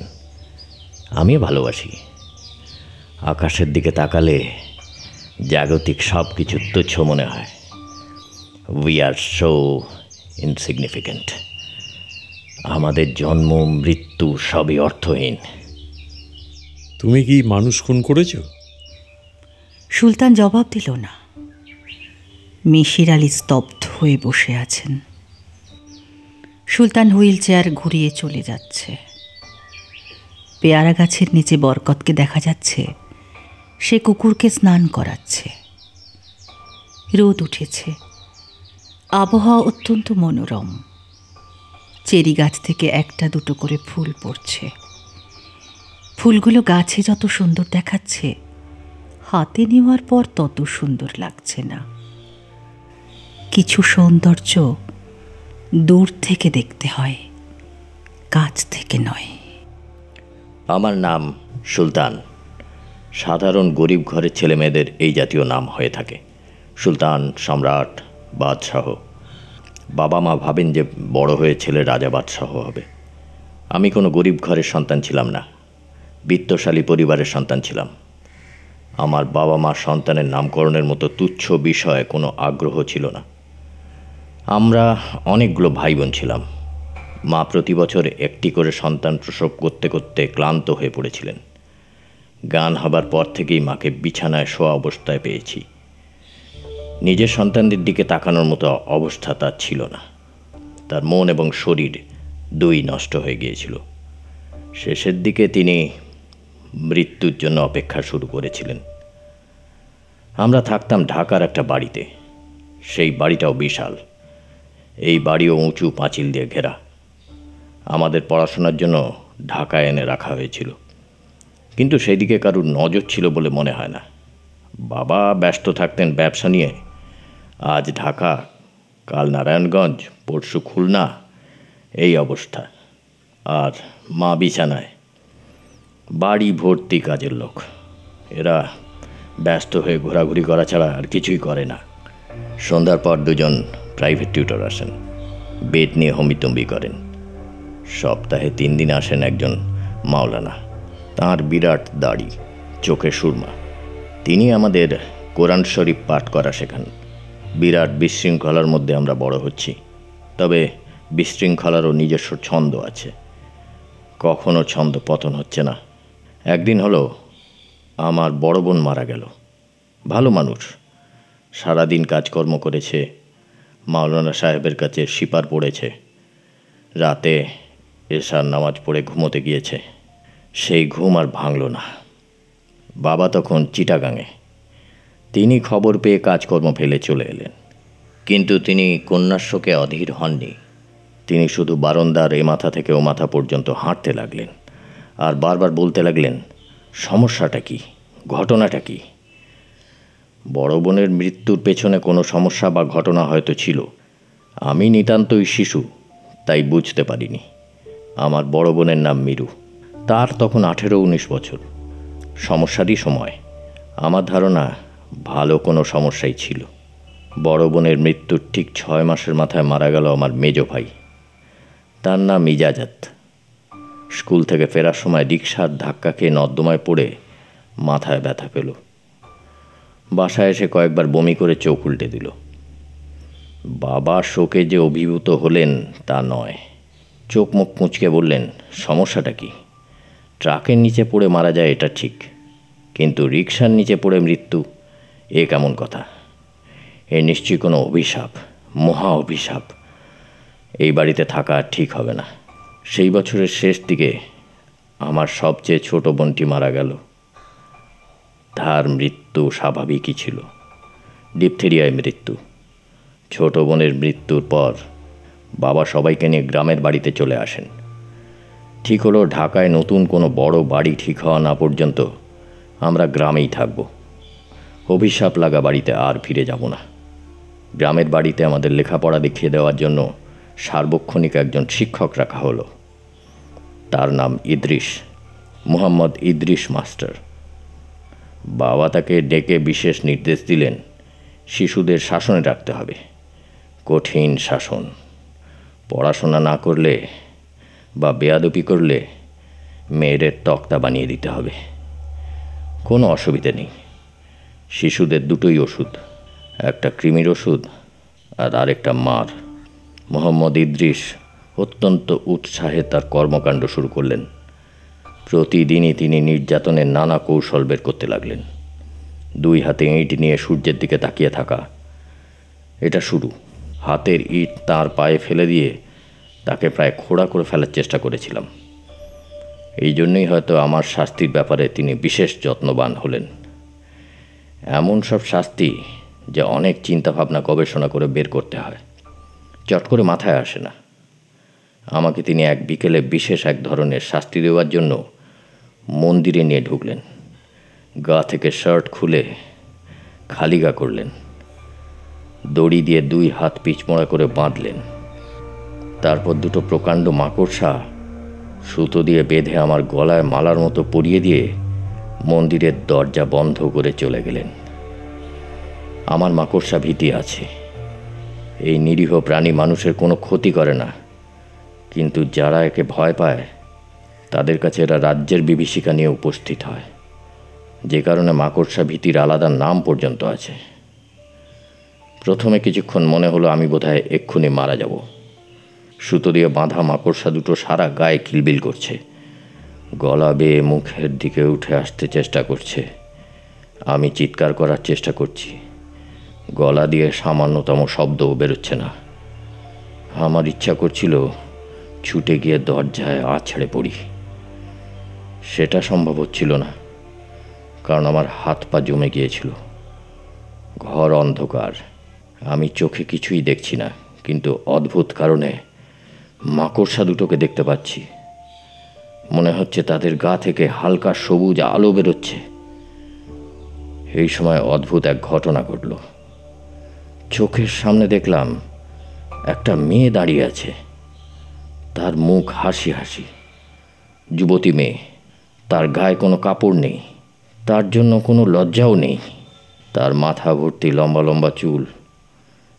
আমিও ভালোবাসি। আকাশের দিকে তাকালে জাগতিক সব কিছু তুচ্ছ মনে হয়। We are so insignificant. আমাদের জন্ম মৃত্যু সবই অর্থহীন। তুমি কি মানুষ খুন করেছো? সুলতান জবাব দিল না। মিশির আলী স্তব্ধ হয়ে বসে আছেন। সুলতান হুইল চেয়ার ঘুরিয়ে চলে যাচ্ছে। পেয়ারা গাছের নিচে বরকতকে দেখা যাচ্ছে, সে কুকুরকে স্নান করাচ্ছে। রোদ উঠেছে, আবহাওয়া অত্যন্ত মনোরম। চেরি গাছ থেকে একটা দুটো করে ফুল পড়ছে। ফুলগুলো গাছে যত সুন্দর দেখাচ্ছে, হাতে নেওয়ার পর তত সুন্দর লাগছে না। কিছু সৌন্দর্য দূর থেকে দেখতে হয়, কাছ থেকে নয়। আমার নাম সুলতান। সাধারণ গরিব ঘরের ছেলেমেয়েদের এই জাতীয় নাম হয়ে থাকে, সুলতান, সম্রাট, বাদশাহ। বাবা মা ভাবেন যে বড় হয়ে ছেলে রাজা বাদশাহ হবে। আমি কোনো গরিব ঘরের সন্তান ছিলাম না, বিত্তশালী পরিবারের সন্তান ছিলাম। আমার বাবা মা সন্তানের নামকরণের মতো তুচ্ছ বিষয়ে কোনো আগ্রহ ছিল না। আমরা অনেকগুলো ভাই বোন ছিলাম। মা প্রতি বছর একটি করে সন্তান প্রসব করতে করতে ক্লান্ত হয়ে পড়েছিলেন। গান হবার পর থেকেই মাকে বিছানায় শোয়া অবস্থায় পেয়েছি। নিজের সন্তানদের দিকে তাকানোর মতো অবস্থা তার ছিল না। তার মন এবং শরীর দুই নষ্ট হয়ে গিয়েছিল। শেষের দিকে তিনি মৃত্যুর জন্য অপেক্ষা শুরু করেছিলেন। আমরা থাকতাম ঢাকার একটা বাড়িতে। সেই বাড়িটাও বিশাল। এই বাড়িও উঁচু পাঁচিল দিয়ে ঘেরা। আমাদের পড়াশোনার জন্য ঢাকায় এনে রাখা হয়েছিল, কিন্তু সেদিকে কারুর নজর ছিল বলে মনে হয় না। বাবা ব্যস্ত থাকতেন ব্যবসা নিয়ে। আজ ঢাকা, কাল নারায়ণগঞ্জ, পরশু খুলনা, এই অবস্থা। আর মা বিছানায়। বাড়ি ভর্তি কাজের লোক। এরা ব্যস্ত হয়ে ঘোরাঘুরি করা ছাড়া আর কিছুই করে না। সন্ধ্যার পর দুজন প্রাইভেট টিউটর আসেন, বেড নিয়ে হম্বিতম্বি করেন। সপ্তাহে 3 দিন আসেন একজন মাওলানা। তাঁর বিরাট দাড়ি, চোখে সুরমা। তিনি আমাদের কোরআন শরীফ পাঠ করা শেখান। বিরাট বিশৃঙ্খলার মধ্যে আমরা বড় হচ্ছি, তবে বিশৃঙ্খলারও নিজস্ব ছন্দ আছে। কখনো ছন্দ পতন হচ্ছে না। একদিন হলো আমার বড় বোন মারা গেল। ভালো মানুষ, সারাদিন কাজকর্ম করেছে, মাওলানা সাহেবের কাছে সিপার পড়েছে, রাতে এশার নামাজ পড়ে ঘুমোতে গিয়েছে। সেই ঘুম আর ভাঙল না। বাবা তখন চিটাগাঙে। তিনি খবর পেয়ে কাজকর্ম ফেলে চলে এলেন, কিন্তু তিনি কন্যার শোকে অধীর হননি। তিনি শুধু বারান্দার এ মাথা থেকে ও মাথা পর্যন্ত হাঁটতে লাগলেন আর বারবার বলতে লাগলেন, সমস্যাটা কি, ঘটনাটা কি। বড় বোনের মৃত্যুর পেছনে কোনো সমস্যা বা ঘটনা হয়তো ছিল। আমি নিতান্তই শিশু, তাই বুঝতে পারিনি। আমার বড় বোনের নাম মিরু। তার তখন 18-19 বছর। সমস্যারই সময়। আমার ধারণা ভালো কোনো সমস্যাই ছিল। বড় বোনের মৃত্যুর ঠিক 6 মাসের মাথায় মারা গেল আমার মেজ ভাই। তার নাম ইজাজত। স্কুল থেকে ফেরার সময় রিকশার ধাক্কা খেয়ে নর্দমায় পড়ে মাথায় ব্যথা পেল। বাসায় এসে কয়েকবার বমি করে চোখ উল্টে দিল। বাবা শোকে যে অভিভূত হলেন তা নয়। চোখ মুখ মুচকে বললেন, সমস্যাটা কি? ট্রাকের নিচে পড়ে মারা যায় এটা ঠিক, কিন্তু রিকশার নিচে পড়ে মৃত্যু, এ কেমন কথা? এ নিশ্চয়ই কোনো অভিশাপ, মহা অভিশাপ। এই বাড়িতে থাকা আর ঠিক হবে না। সেই বছরের শেষ দিকে আমার সবচেয়ে ছোট বোনটি মারা গেল। তার মৃত্যু স্বাভাবিকই ছিল, ডিপথেরিয়ায় মৃত্যু। ছোট বোনের মৃত্যুর পর বাবা সবাইকে নিয়ে গ্রামের বাড়িতে চলে আসেন। ঠিক হলো ঢাকায় নতুন কোনো বড় বাড়ি ঠিক হওয়া না পর্যন্ত আমরা গ্রামেই থাকব। অভিশাপ লাগা বাড়িতে আর ফিরে যাব না। গ্রামের বাড়িতে আমাদের লেখাপড়া দেখিয়ে দেওয়ার জন্য সার্বক্ষণিক একজন শিক্ষক রাখা হলো। তার নাম ইদ্রিস, মোহাম্মদ ইদ্রিস মাস্টার। বাবা তাকে ডেকে বিশেষ নির্দেশ দিলেন, শিশুদের শাসনে রাখতে হবে, কঠিন শাসন। পড়াশোনা না করলে বা বেয়াদপি করলে মেয়েদের তক্তা বানিয়ে দিতে হবে। কোনো অসুবিধে নেই। শিশুদের দুটোই ওষুধ, একটা কৃমির ওষুধ আর আরেকটা মার। মোহাম্মদ ইদ্রিস অত্যন্ত উৎসাহে তার কর্মকাণ্ড শুরু করলেন। প্রতিদিনই তিনি নির্যাতনের নানা কৌশল বের করতে লাগলেন। 2 হাতে ইট নিয়ে সূর্যের দিকে তাকিয়ে থাকা, এটা শুরু। হাতের ইট তার পায়ে ফেলে দিয়ে তাকে প্রায় খোঁড়া করে ফেলার চেষ্টা করেছিলাম। এই জন্যই হয়তো আমার শাস্তির ব্যাপারে তিনি বিশেষ যত্নবান হলেন। এমন সব শাস্তি যা অনেক চিন্তাভাবনা গবেষণা করে বের করতে হয়, চট করে মাথায় আসে না। আমাকে তিনি এক বিকেলে বিশেষ এক ধরনের শাস্তি দেওয়ার জন্য মন্দিরে নিয়ে ঢুকলেন। গা থেকে শার্ট খুলে খালি গা করলেন। দড়ি দিয়ে 2 হাত পিচমোড়া করে বাঁধলেন। তারপর 2টো প্রকাণ্ড মাকড়সা সুতো দিয়ে বেঁধে আমার গলায় মালার মতো পরিয়ে দিয়ে মন্দিরের দরজা বন্ধ করে চলে গেলেন। আমার মাকড়সা ভীতি আছে। এই নিরীহ প্রাণী মানুষের কোনো ক্ষতি করে না, কিন্তু যারা একে ভয় পায় তাদের কাছে এরা রাজ্যের বিভীষিকা নিয়ে উপস্থিত হয়, যে কারণে মাকড়সা ভীতির আলাদা নাম পর্যন্ত আছে। প্রথমে কিছুক্ষণ মনে হলো আমি বোধহয় এক্ষুনি মারা যাব। সুতো দিয়ে বাঁধা মাকড়সা দুটো সারা গায়ে কিলবিল করছে, গলা বেয়ে মুখের দিকে উঠে আসতে চেষ্টা করছে। আমি চিৎকার করার চেষ্টা করছি, গলা দিয়ে সামান্যতম শব্দও বেরোচ্ছে না। আমার ইচ্ছা করছিল ছুটে গিয়ে দরজায় আছড়ে পড়ি। সেটা সম্ভব হচ্ছিল না, কারণ আমার হাত পা জমে গিয়েছিল। ঘর অন্ধকার, আমি চোখে কিছুই দেখছি না, কিন্তু অদ্ভুত কারণে মাকড়সা দুটোকে দেখতে পাচ্ছি। মনে হচ্ছে তাদের গা থেকে হালকা সবুজ আলো বেরোচ্ছে। এই সময় অদ্ভুত এক ঘটনা ঘটল। চোখের সামনে দেখলাম একটা মেয়ে দাঁড়িয়ে আছে, তার মুখ হাসি হাসি। যুবতী মেয়ে, তার গায়ে কোনো কাপড় নেই, তার জন্য কোনো লজ্জাও নেই। তার মাথা ভর্তি লম্বা লম্বা চুল,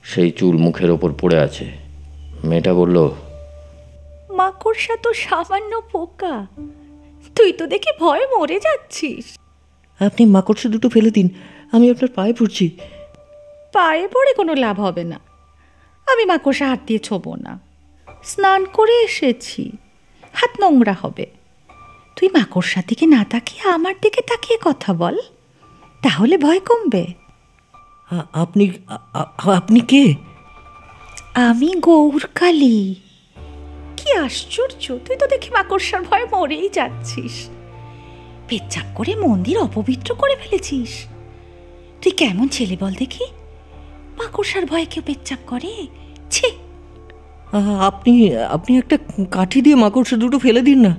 সেই চুল মুখের ওপর পড়ে আছে। মেয়েটা বলল, মাকড়সা তো সামান্য পোকা, তুই তো দেখি ভয়ে মরে যাচ্ছিস। আপনি মাকড়সা দুটো ফেলে দিন, আমি আপনার পায়ে পড়ছি। পায়ে পড়ে কোনো লাভ হবে না, আমি মাকড়সা হাত দিয়ে ছোবো না। স্নান করে এসেছি, হাত নোংরা হবে। তুই মাকড়সার দিকে না তাকিয়ে আমার দিকে তাকিয়ে কথা বল, তাহলে ভয় কমবে। আপনি আপনি কে? আমি গৌরকালী। কি আশ্চর্য, তুই তো দেখি মাকড়সার ভয়ে মরেই যাচ্ছিস। পেচ্ছাপ করে মন্দির অপবিত্র করে ফেলেছিস। তুই কেমন ছেলে বল দেখি, মাকড়সার ভয়ে কেউ পেচ্ছাপ করে? ছি! আপনি আপনি একটা কাঠি দিয়ে মাকড়সা দুটো ফেলে দিন না।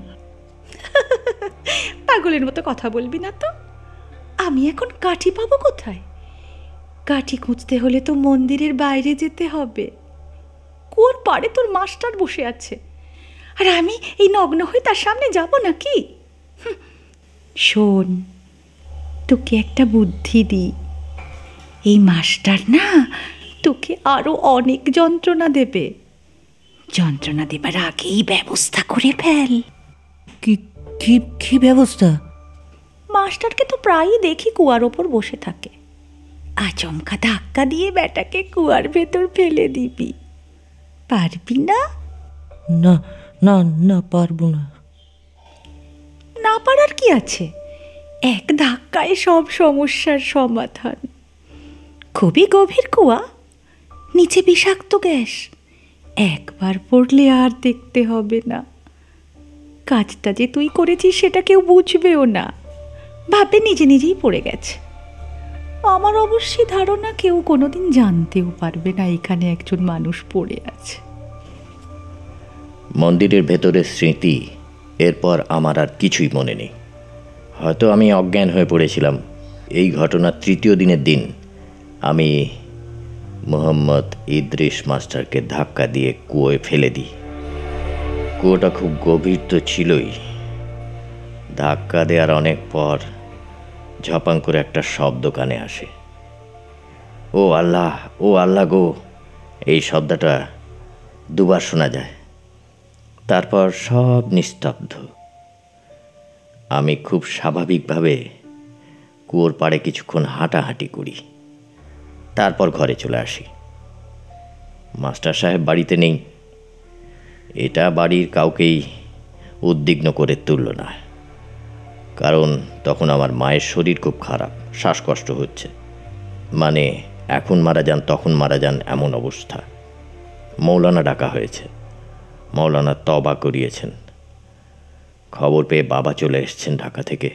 পাগলের মতো কথা বলবি না তো। আমি এখন কাঠি পাবো কোথায়? কাঠি খুঁজতে হলে তো মন্দিরের বাইরে যেতে হবে। কুয়োর পাড়ে তোর মাস্টার বসে আছে, আর আমি এই নগ্ন হয়ে তার সামনে যাব নাকি? শোন, তোকে একটা বুদ্ধি দিই। এই মাস্টার না তোকে আরো অনেক যন্ত্রণা দেবে। যন্ত্রণা দেবার আগেই ব্যবস্থা করে ফেল। কি কি কি ব্যবস্থা? মাস্টারকে তো প্রায়ই দেখি কুয়ার ওপর বসে থাকে। আচমকা ধাক্কা দিয়ে ব্যাটাকে কুয়ার ভেতর ফেলে দিবি। পারবি না? না না না, পারবো না। না পারার কি আছে, এক ধাক্কায় সব সমস্যার সমাধান। খুবই গভীর কুয়া, নিচে বিষাক্ত গ্যাস। একবার পড়লে আর দেখতে হবে না। কাজটা যে তুই করেছিস সেটা কেউ বুঝবেও না, ভাববে নিজে নিজেই পড়ে গেছে। আমার অবশ্যই ধারণা কেউ কোনোদিন জানতেও পারবে না এখানে একজন মানুষ পড়ে আছে। মন্দিরের ভেতরের স্মৃতি এরপর আমার আর কিছুই মনে নেই। হয়তো আমি অজ্ঞান হয়ে পড়েছিলাম। এই ঘটনার তৃতীয় দিনের দিন আমি মোহাম্মদ ইদ্রিস মাস্টারকে ধাক্কা দিয়ে কুয়োয় ফেলে দিই। কুয়োটা খুব গভীর তো ছিলই। ধাক্কা দেওয়ার অনেক পর ঝপাং করে একটা শব্দ কানে আসে, ও আল্লাহ, ও আল্লাহ গো। এই শব্দটা দুবার শোনা যায়, তারপর সব নিস্তব্ধ। আমি খুব স্বাভাবিকভাবে কুয়োর পাড়ে কিছুক্ষণ হাঁটাহাঁটি করি, তারপর ঘরে চলে আসি। মাস্টার সাহেব বাড়িতে নেই। এটা বাড়ির কাউকেই উদ্বিগ্ন করে তুলল না, কারণ তখন আমার মায়ের শরীর খুব খারাপ, শ্বাসকষ্ট হচ্ছে। মানে এখন মারা যান তখন মারা যান এমন অবস্থা। মৌলানা ডাকা হয়েছে, মৌলানা তবা করিয়েছেন। খবর পেয়ে বাবা চলে এসেছেন ঢাকা থেকে।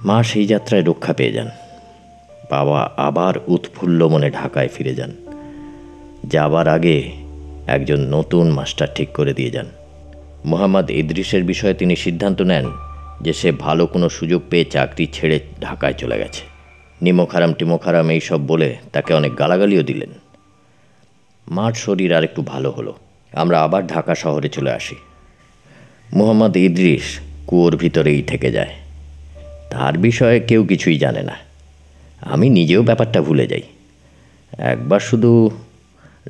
মা সেই যাত্রায় রক্ষা পেয়ে যান। বাবা আবার উৎফুল্ল মনে ঢাকায় ফিরে যান। যাবার আগে একজন নতুন মাস্টার ঠিক করে দিয়ে যান। মোহাম্মদ ইদ্রিসের বিষয়ে তিনি সিদ্ধান্ত নেন যে সে ভালো কোনো সুযোগ পেয়ে চাকরি ছেড়ে ঢাকায় চলে গেছে। নিমোখারাম টিমোখারাম এইসব বলে তাকে অনেক গালাগালিও দিলেন। মার শরীর আর একটু ভালো হলো। আমরা আবার ঢাকা শহরে চলে আসি। মোহাম্মদ ইদ্রিস কুয়োর ভিতরেই থেকে যায়। তার বিষয়ে কেউ কিছুই জানে না। আমি নিজেও ব্যাপারটা ভুলে যাই। একবার শুধু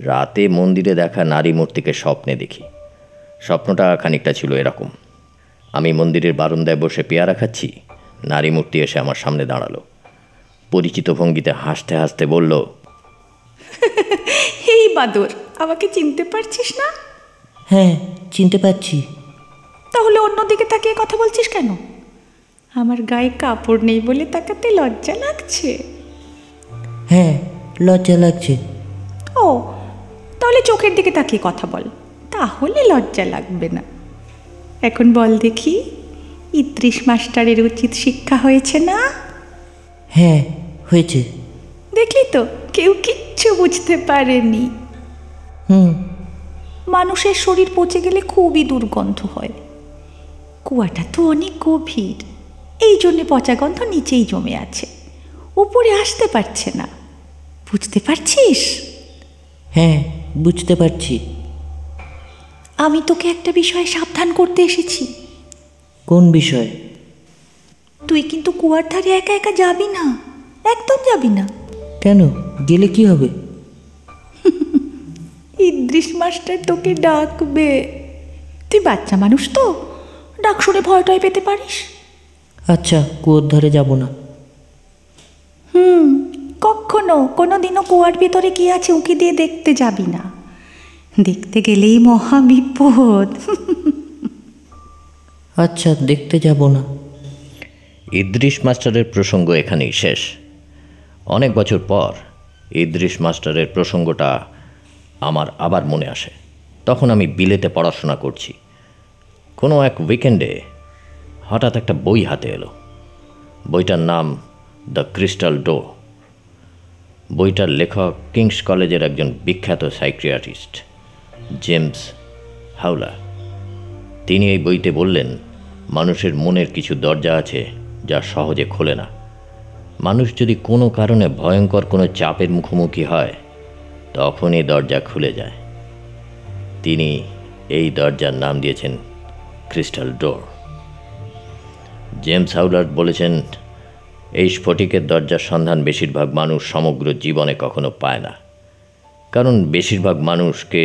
রাতে মন্দিরে দেখা নারী মূর্তিকে স্বপ্নে দেখি। স্বপ্নটা খানিকটা ছিল এরকম: আমি মন্দিরের বারান্দায় বসে পেয়ারা খাচ্ছি, নারী মূর্তি এসে আমার সামনে দাঁড়ালো। পরিচিত ভঙ্গিতে হাসতে হাসতে বলল, এই বাদর, আমাকে চিনতে পারছিস না? হ্যাঁ, চিনতে পারছি। তাহলে অন্যদিকে তাকিয়ে কথা বলছিস কেন? আমার গায়ে কাপড় নেই বলে তাকাতে লজ্জা লাগছে? হ্যাঁ, লজ্জা লাগছে। ও, তাহলে চোখের দিকে তাকিয়ে কথা বল, তাহলে লজ্জা লাগবে না। এখন বল দেখি, ইদ্রিস মাস্টারের উচিত শিক্ষা হয়েছে না? হ্যাঁ হয়েছে। দেখলি তো, কেউ কিচ্ছু বুঝতে পারেনি। হুম। মানুষের শরীর পচে গেলে খুবই দুর্গন্ধ হয়। কুয়াটা তো অনেক গভীর, এই জন্যে পচা গন্ধ নিচেই জমে আছে, উপরে আসতে পারছে না। বুঝতে পারছিস? হ্যাঁ বুঝতে পারছি। আমি তোকে একটা বিষয়ে সাবধান করতে এসেছি। কোন বিষয়? তুই কিন্তু কুয়ার ধারে একা একা যাবি না, একদম যাবি না। কেন? গেলে কি হবে? ইদ্রিস মাস্টার তোকে ডাকবে। তুই বাচ্চা মানুষ তো, ডাক শুনে ভয়টাই পেতে পারিস। আচ্ছা, কুয়োর ধারে যাব না। কখনো কোনোদিনও কুয়ার ভিতরে কি আছে উঁকি দিয়ে দেখতে যাবি না। দেখতে গেলেই মহা বিপদ। আচ্ছা, দেখতে যাব না। ইদ্রিস মাস্টারের প্রসঙ্গ এখানেই শেষ। অনেক বছর পর ইদ্রিস মাস্টারের প্রসঙ্গটা আমার আবার মনে আসে। তখন আমি বিলেতে পড়াশোনা করছি। কোনো এক উইকেন্ডে হঠাৎ একটা বই হাতে এলো। বইটার নাম দ্য ক্রিস্টাল ডোর। বইটার লেখক কিংস কলেজের একজন বিখ্যাত সাইকিয়াট্রিস্ট জেমস হাউলার। তিনি এই বইতে বললেন, মানুষের মনের কিছু দরজা আছে যা সহজে খোলে না। মানুষ যদি কোনো কারণে ভয়ঙ্কর কোনো চাপের মুখোমুখি হয়, তখন এই দরজা খুলে যায়। তিনি এই দরজার নাম দিয়েছেন ক্রিস্টাল ডোর। জেমস হাউলার বলেছেন, এই স্ফটিকের দরজার সন্ধান বেশিরভাগ মানুষ সমগ্র জীবনে কখনো পায় না, কারণ বেশিরভাগ মানুষকে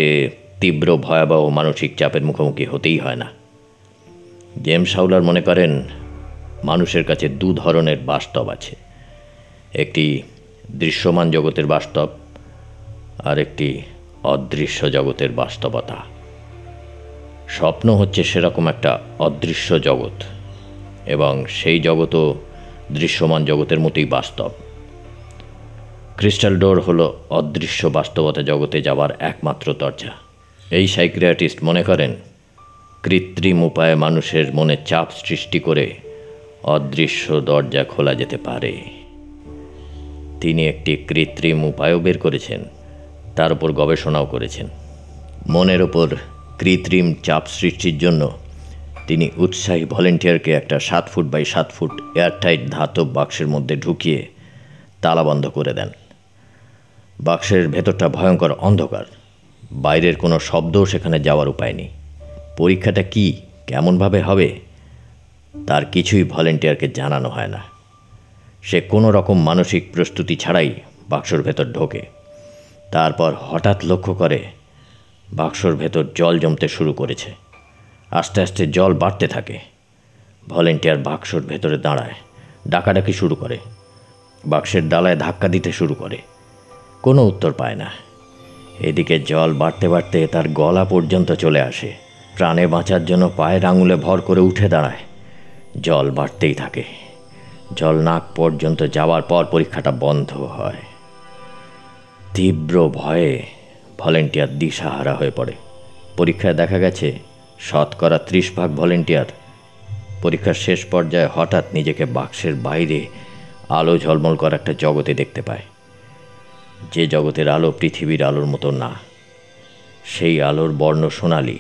তীব্র ভয়াবহ মানসিক চাপের মুখোমুখি হতেই হয় না। জেমস হাউলার মনে করেন, মানুষের কাছে দু ধরনের বাস্তব আছে, একটি দৃশ্যমান জগতের বাস্তব আর একটি অদৃশ্য জগতের বাস্তবতা। স্বপ্ন হচ্ছে সেরকম একটা অদৃশ্য জগৎ, এবং সেই জগৎও দৃশ্যমান জগতের মতোই বাস্তব। ক্রিস্টাল ডোর হলো অদৃশ্য বাস্তবতা জগতে যাওয়ার একমাত্র দরজা। এই সাইকিয়াট্রিস্ট মনে করেন, কৃত্রিম উপায়ে মানুষের মনে চাপ সৃষ্টি করে অদৃশ্য দরজা খোলা যেতে পারে। তিনি একটি কৃত্রিম উপায়ও বের করেছেন, তার উপর গবেষণাও করেছেন। মনের ওপর কৃত্রিম চাপ সৃষ্টির জন্য তিনি উৎসাহী ভলেন্টিয়ারকে একটা 7 ফুট বাই 7 ফুট এয়ারটাইট ধাতব বাক্সের মধ্যে ঢুকিয়ে তালাবন্ধ করে দেন। বাক্সের ভেতরটা ভয়ঙ্কর অন্ধকার, বাইরের কোনো শব্দও সেখানে যাওয়ার উপায় নেই। পরীক্ষাটা কি কেমনভাবে হবে তার কিছুই ভলেন্টিয়ারকে জানানো হয় না। সে কোনো রকম মানসিক প্রস্তুতি ছাড়াই বাক্সর ভেতর ঢোকে। তারপর হঠাৎ লক্ষ্য করে বাক্সর ভেতর জল জমতে শুরু করেছে। আস্তে আস্তে জল বাড়তে থাকে। ভলেন্টিয়ার বাক্সর ভেতরে দাঁড়ায়, ডাকাডাকি শুরু করে, বাক্সের ডালায় ধাক্কা দিতে শুরু করে। কোনো উত্তর পায় না। এদিকে জল বাড়তে বাড়তে তার গলা পর্যন্ত চলে আসে। প্রাণে বাঁচার জন্য পায়ের আঙুলে ভর করে উঠে দাঁড়ায়। জল বাড়তেই থাকে। জল নাক পর্যন্ত যাওয়ার পর পরীক্ষাটা বন্ধ হয়। তীব্র ভয়ে ভলেন্টিয়ার দিশাহারা হয়ে পড়ে। পরীক্ষায় দেখা গেছে 30% ভলেন্টিয়ার পরীক্ষার শেষ পর্যায়ে হঠাৎ নিজেকে বাক্সের বাইরে আলো ঝলমল করা একটা জগতে দেখতে পায়। যে জগতের আলো পৃথিবীর আলোর মতো না, সেই আলোর বর্ণ সোনালি।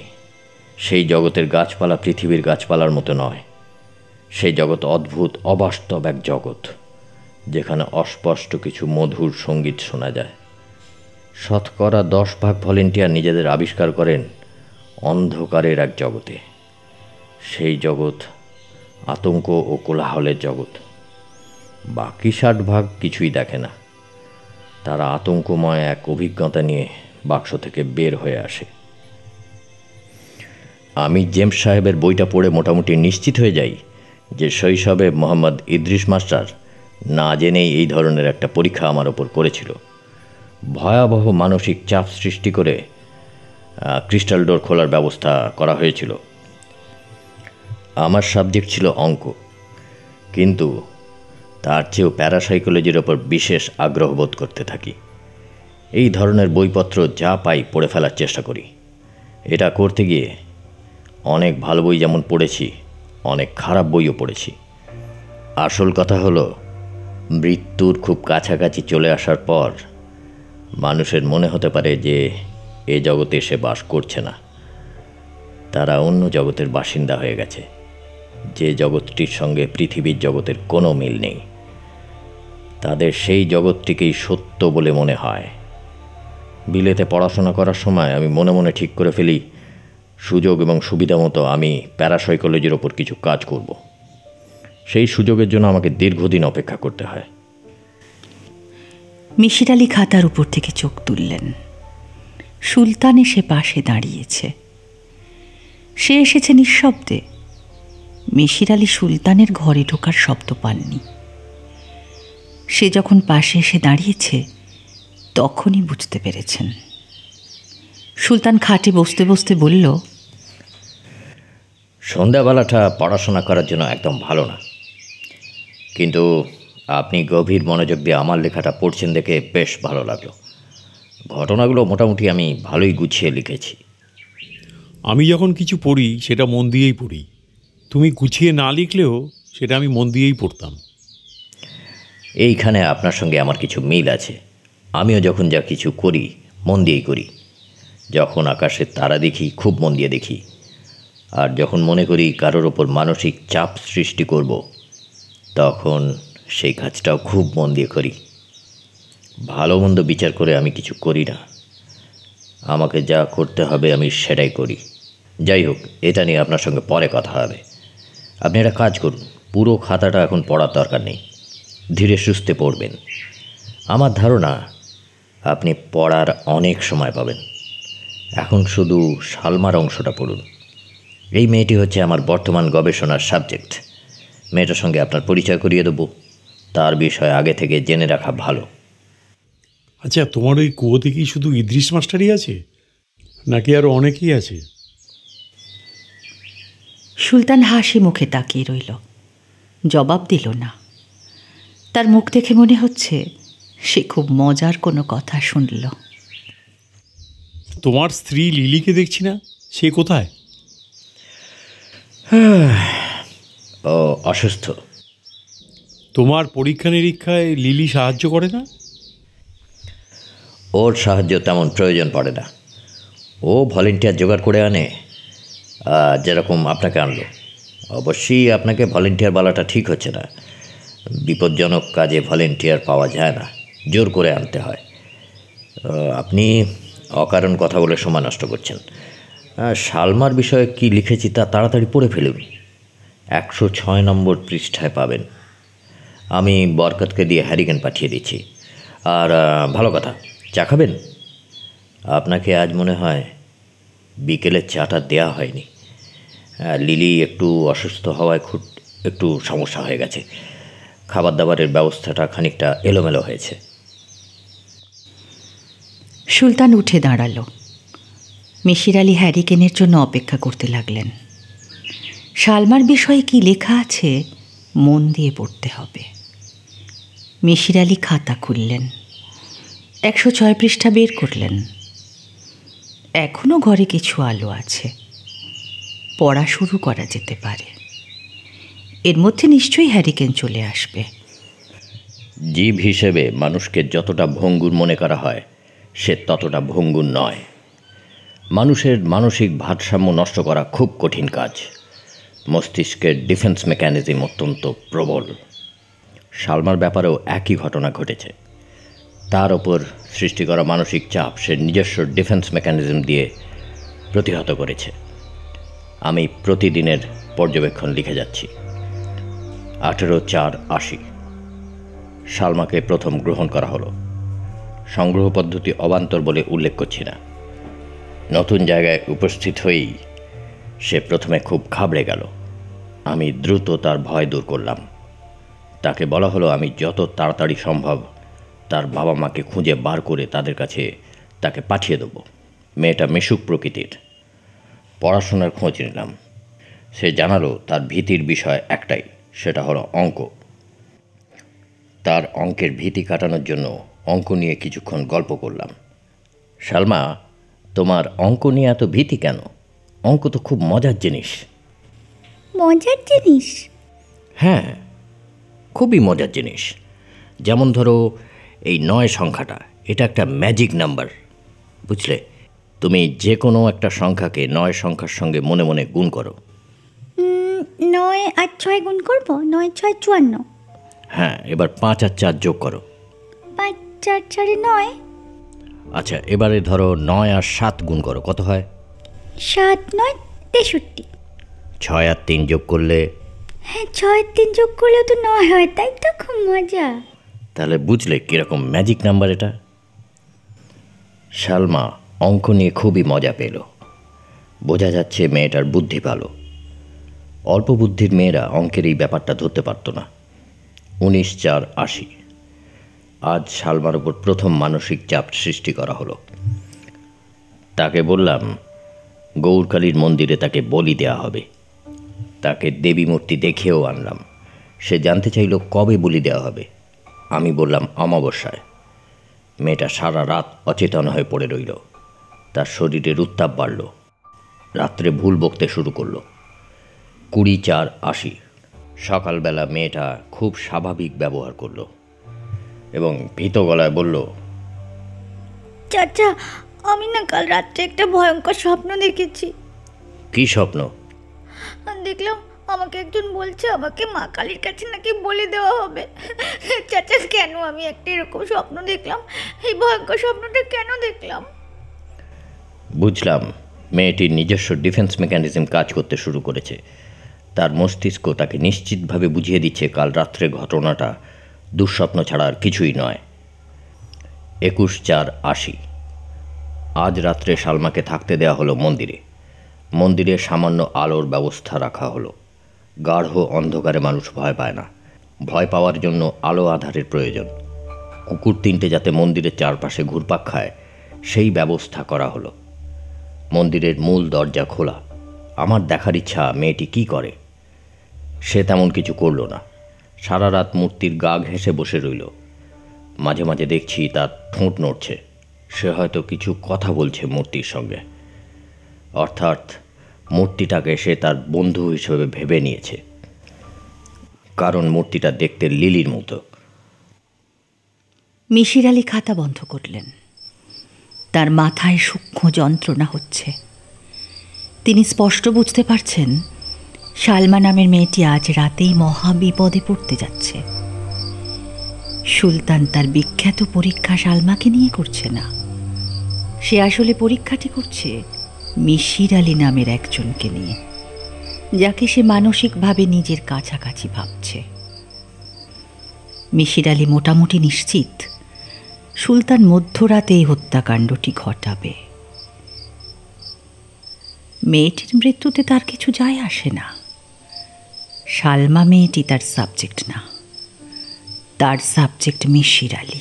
সেই জগতের গাছপালা পৃথিবীর গাছপালার মতো নয়। সেই জগৎ অদ্ভুত অবাস্তব এক জগৎ, যেখানে অস্পষ্ট কিছু মধুর সঙ্গীত শোনা যায়। 10% ভলেন্টিয়ার নিজেদের আবিষ্কার করেন অন্ধকারের এক জগতে। সেই জগৎ আতঙ্ক ও কোলাহলের জগৎ। বাকি 60% কিছুই দেখে না। তারা আতঙ্কময় এক অভিজ্ঞতা নিয়ে বাক্স থেকে বের হয়ে আসে। আমি জেমস সাহেবের বইটা পড়ে মোটামুটি নিশ্চিত হয়ে যাই যে শৈশবে মোহাম্মদ ইদ্রিস মাস্টার না জেনেই এই ধরনের একটা পরীক্ষা আমার ওপর করেছিল। ভয়াবহ মানসিক চাপ সৃষ্টি করে ক্রিস্টাল ডোর খোলার ব্যবস্থা করা হয়েছিল। আমার সাবজেক্ট ছিল অঙ্ক, কিন্তু তার চেয়েও প্যারাসাইকোলজির ওপর বিশেষ আগ্রহ বোধ করতে থাকি। এই ধরনের বইপত্র যা পাই পড়ে ফেলার চেষ্টা করি। এটা করতে গিয়ে অনেক ভালো বই যেমন পড়েছি, অনেক খারাপ বইও পড়েছি। আসল কথা হলো, মৃত্যুর খুব কাছাকাছি চলে আসার পর মানুষের মনে হতে পারে যে এ জগতে সে বাস করছে না, তারা অন্য জগতের বাসিন্দা হয়ে গেছে, যে জগৎটির সঙ্গে পৃথিবীর জগতের কোনো মিল নেই। তাদের সেই জগৎটিকেই সত্য বলে মনে হয়। বিলেতে পড়াশোনা করার সময় আমি মনে মনে ঠিক করে ফেলি, সুযোগ এবং সুবিধা মতো আমি প্যারাসাইকোলজির ওপর কিছু কাজ করব। সেই সুযোগের জন্য আমাকে দীর্ঘদিন অপেক্ষা করতে হয়। মিশির আলি খাতার উপর থেকে চোখ তুললেন। সুলতান এসে পাশে দাঁড়িয়েছে। সে এসেছে নিঃশব্দে। মিশির আলি সুলতানের ঘরে ঢোকার শব্দ পাননি। সে যখন পাশে এসে দাঁড়িয়েছে তখনই বুঝতে পেরেছেন। সুলতান খাটে বসতে বসতে বলল, সন্ধ্যাবেলাটা পড়াশোনা করার জন্য একদম ভালো না, কিন্তু আপনি গভীর মনোযোগ দিয়ে আমার লেখাটা পড়ছেন দেখে বেশ ভালো লাগলো। ঘটনাগুলো মোটামুটি আমি ভালোই গুছিয়ে লিখেছি। আমি যখন কিছু পড়ি সেটা মন দিয়েই পড়ি। তুমি গুছিয়ে না লিখলেও সেটা আমি মন দিয়েই পড়তাম। এইখানে আপনার সঙ্গে আমার কিছু মিল আছে। আমিও যখন যা কিছু করি মন দিয়েই করি। যখন আকাশের তারা দেখি খুব মন দিয়ে দেখি, আর যখন মনে করি কারোর ওপর মানসিক চাপ সৃষ্টি করব, তখন সেই কাজটাও খুব মন দিয়ে করি। ভালো মন্দ বিচার করে আমি কিছু করি না। আমাকে যা করতে হবে আমি সেটাই করি। যাই হোক, এটা নিয়ে আপনার সঙ্গে পরে কথা হবে। আপনি একটা কাজ করুন, পুরো খাতাটা এখন পড়ার দরকার নেই, ধীরে সুস্থে পড়বেন। আমার ধারণা আপনি পড়ার অনেক সময় পাবেন। এখন শুধু সালমার অংশটা পড়ুন। এই মেয়েটি হচ্ছে আমার বর্তমান গবেষণার সাবজেক্ট। মেয়েটার সঙ্গে আপনার পরিচয় করিয়ে দেবো। তার বিষয়ে আগে থেকে জেনে রাখা ভালো। আচ্ছা, তোমার ওই কুয়োতে কি শুধু ইদ্রিস মাস্টারই আছে, নাকি আরও অনেকেই আছে? সুলতান হাসি মুখে তাকিয়ে রইল, জবাব দিল না। তার মুখ দেখে মনে হচ্ছে সে খুব মজার কোনো কথা শুনল। তোমার স্ত্রী লিলিকে দেখছি না, সে কোথায়? ও অসুস্থ। তোমার পরীক্ষা নিরীক্ষায় লিলি সাহায্য করে না? ওর সাহায্য তেমন প্রয়োজন পড়ে না। ও ভলেন্টিয়ার জোগাড় করে আনে, যেরকম আপনাকে আনলো। অবশ্যই আপনাকে ভলেন্টিয়ার বলাটা ঠিক হচ্ছে না। বিপজ্জনক কাজে ভলেন্টিয়ার পাওয়া যায় না, জোর করে আনতে হয়। আপনি অকারণ কথা বলে সময় নষ্ট করছেন। সালমার বিষয়ে কি লিখেছি তা তাড়াতাড়ি পড়ে ফেলুন। 106 নম্বর পৃষ্ঠায় পাবেন। আমি বরকতকে দিয়ে হ্যারিকেন পাঠিয়ে দিচ্ছি। আর ভালো কথা, চা খাবেন? আপনাকে আজ মনে হয় বিকেলের চাটা দেয়া হয়নি। লিলি একটু অসুস্থ হওয়ায় খুব একটু সমস্যা হয়ে গেছে। খাবার দাবারের ব্যবস্থাটা খানিকটা এলোমেলো হয়েছে। সুলতান উঠে দাঁড়াল। মিশির আলি হ্যারিকেনের জন্য অপেক্ষা করতে লাগলেন। সালমার বিষয়ে কি লেখা আছে মন দিয়ে পড়তে হবে। মিশির আলি খাতা খুললেন, 106 পৃষ্ঠা বের করলেন। এখনও ঘরে কিছু আলো আছে, পড়া শুরু করা যেতে পারে। এর মধ্যে নিশ্চয়ই হ্যারিকেন চলে আসবে। জীব হিসেবে মানুষকে যতটা ভঙ্গুর মনে করা হয়, সে ততটা ভঙ্গুর নয়। মানুষের মানসিক ভারসাম্য নষ্ট করা খুব কঠিন কাজ। মস্তিষ্কের ডিফেন্স মেকানিজম অত্যন্ত প্রবল। সালমার ব্যাপারেও একই ঘটনা ঘটেছে। তার ওপর সৃষ্টি করা মানসিক চাপ সে নিজস্ব ডিফেন্স মেকানিজম দিয়ে প্রতিহত করেছে। আমি প্রতিদিনের পর্যবেক্ষণ লিখে যাচ্ছি। 18/4/80 সালমাকে প্রথম গ্রহণ করা হলো। সংগ্রহ পদ্ধতি অবান্তর বলে উল্লেখ করছি না। নতুন জায়গায় উপস্থিত হয়েই সে প্রথমে খুব ঘাবড়ে গেল। আমি দ্রুত তার ভয় দূর করলাম। তাকে বলা হলো আমি যত তাড়াতাড়ি সম্ভব তার বাবা মাকে খুঁজে বার করে তাদের কাছে তাকে পাঠিয়ে দেব। মেয়েটা মিশুক প্রকৃতির। পড়াশোনার খোঁজ নিলাম। সে জানালো তার ভীতির বিষয় একটাই, সেটা হলো অঙ্ক। তার অঙ্কের ভীতি কাটানোর জন্য অঙ্ক নিয়ে কিছুক্ষণ গল্প করলাম। সালমা, তোমার অঙ্ক নিয়ে এত ভীতি কেন? অঙ্ক তো খুব মজার জিনিস। মজার জিনিস? হ্যাঁ, খুবই মজার জিনিস। যেমন ধরো এই 9 সংখ্যাটা, এটা একটা ম্যাজিক নাম্বার, বুঝলে? তুমি যে কোনো একটা সংখ্যাকে 9 সংখ্যার সঙ্গে মনে মনে গুণ করো। 9 আর 6 গুণ করব, 9 6 54। হ্যাঁ, এবার 5 আর 4 যোগ করো। 5 4 4 9। আচ্ছা, এবারে ধরো 9 আর 7 গুণ করো, কত হয়? 7 9 63। 6 আর 3 যোগ করলে? হ্যাঁ, 6 আর 3 যোগ করলে তো 9 হয়, তাই তো? খুব মজা। তাহলে বুঝলে কীরকম ম্যাজিক নাম্বার এটা? সালমা অঙ্ক নিয়ে খুবই মজা পেল। বোঝা যাচ্ছে মেয়েটার বুদ্ধি ভালো। অল্প বুদ্ধির মেয়েরা অঙ্কের এই ব্যাপারটা ধরতে পারত না। 19 4 80। আজ সালমার উপর প্রথম মানসিক চাপ সৃষ্টি করা হলো। তাকে বললাম গৌরকালীর মন্দিরে তাকে বলি দেওয়া হবে। তাকে দেবী মূর্তি দেখেও আনলাম। সে জানতে চাইল কবে বলি দেওয়া হবে। আমি বললাম অমাবস্যায়। মেয়েটা সারা রাত অচেতন হয়ে পড়ে রইল। তার শরীরের উত্তাপ বাড়ল। রাত্রে ভুল বকতে শুরু করলো। 20 4 80। সকালবেলা মেয়েটা খুব স্বাভাবিক ব্যবহার করলো এবং ভীত গলায় বলল, চাচা, আমি না কাল রাত্রে একটা ভয়ঙ্কর স্বপ্ন দেখেছি। কী স্বপ্ন? দেখলাম আমাকে একজন বলছে আমাকে মা কালীর কাছে নাকি বলে দেওয়া হবে। চাচা, কেন আমি একটা এরকম স্বপ্ন দেখলাম? এই ভয়ঙ্কর স্বপ্নটা কেন দেখলাম? বুঝলাম মেয়েটির নিজস্ব ডিফেন্স মেকানিজম কাজ করতে শুরু করেছে। তার মস্তিষ্ক তাকে নিশ্চিতভাবে বুঝিয়ে দিচ্ছে কাল রাত্রে ঘটনাটা দুঃস্বপ্ন ছাড়া আর কিছুই নয়। 21 4 80। আজ রাত্রে সালমাকে থাকতে দেওয়া হলো মন্দিরে। মন্দিরে সামান্য আলোর ব্যবস্থা রাখা হলো। গাঢ় অন্ধকারে মানুষ ভয় পায় না। ভয় পাওয়ার জন্য আলো আধারের প্রয়োজন। কুকুর 3টে যাতে মন্দিরের চারপাশে ঘুরপাক খায় সেই ব্যবস্থা করা হলো। মন্দিরের মূল দরজা খোলা। আমার দেখার ইচ্ছা মেয়েটি কি করে। সে তেমন কিছু করল না। সারা রাত মূর্তির গা ঘেঁষে বসে রইল। মাঝে মাঝে দেখছি তার ঠোঁট নড়ছে। সে হয়তো কিছু কথা বলছে মূর্তির সঙ্গে। অর্থাৎ মূর্তিটাকে সে তার বন্ধু হিসেবে ভেবে নিয়েছে, কারণ মূর্তিটা দেখতে লিলির মতো। মিশির আলী খাতা বন্ধ করলেন। তার মাথায় সূক্ষ্ম যন্ত্রণা হচ্ছে। তিনি স্পষ্ট বুঝতে পারছেন সালমা নামের মেয়েটি আজ রাতেই মহা বিপদে পড়তে যাচ্ছে। সুলতান তার বিখ্যাত পরীক্ষা সালমাকে নিয়ে করছে না। সে আসলে পরীক্ষাটি করছে মিশির আলী নামের একজনকে নিয়ে, যাকে সে মানসিকভাবে নিজের কাছাকাছি ভাবছে। মিশির আলী মোটামুটি নিশ্চিত সুলতান মধ্যরাতে এই হত্যাকাণ্ডটি ঘটাবে। মেয়েটির মৃত্যুতে তার কিছু যায় আসে না। সালমা মেয়েটি তার সাবজেক্ট না। তার সাবজেক্ট মিশির আলী।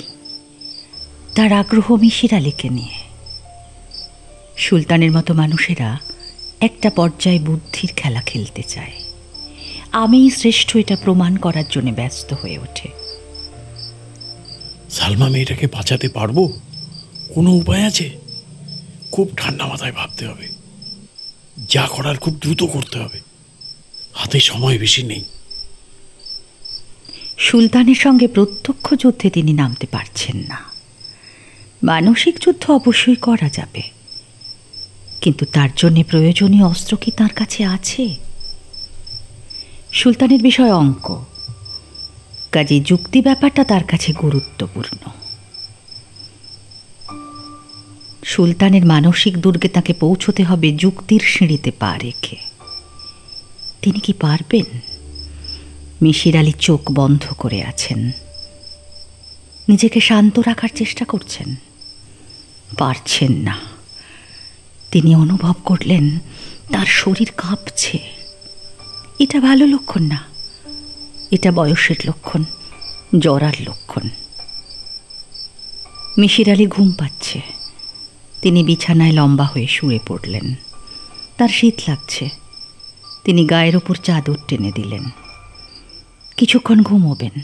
তার আগ্রহ মিশির আলীকে নিয়ে। সুলতানের মতো মানুষেরা একটা পর্যায়ে বুদ্ধির খেলা খেলতে চায়। আমিই শ্রেষ্ঠ এটা প্রমাণ করার জন্য ব্যস্ত হয়ে ওঠে। সালমা মেয়েটাকে বাঁচাতে পারবো? কোনো উপায় আছে? খুব ঠান্ডা মাথায় ভাবতে হবে। যা করার খুব দ্রুত করতে হবে। হাতে সময় বেশি নেই। সুলতানের সঙ্গে প্রত্যক্ষ যুদ্ধে তিনি নামতে পারছেন না। মানসিক যুদ্ধ অবশ্যই করা যাবে, কিন্তু তার জন্য প্রয়োজনীয় অস্ত্র কি তার কাছে আছে? সুলতানের বিষয় অঙ্ক, কাজে যুক্তি ব্যাপারটা তার কাছে গুরুত্বপূর্ণ। সুলতানের মানসিক দুর্গে তাকে পৌঁছতে হবে যুক্তির সিঁড়িতে পা রেখে। তিনি কি পারবেন? মিশির আলী চোখ বন্ধ করে আছেন। নিজেকে শান্ত রাখার চেষ্টা করছেন, পারছেন না। তিনি অনুভব করলেন তার শরীর কাঁপছে। এটা ভালো লক্ষণ না। এটা বয়সের লক্ষণ, জ্বরার লক্ষণ। মিশির আলী ঘুম পাচ্ছে। তিনি বিছানায় লম্বা হয়ে শুয়ে পড়লেন। তার শীত লাগছে। তিনি গায়ের ওপর চাদর টেনে দিলেন। কিছুক্ষণ ঘুমোবেন।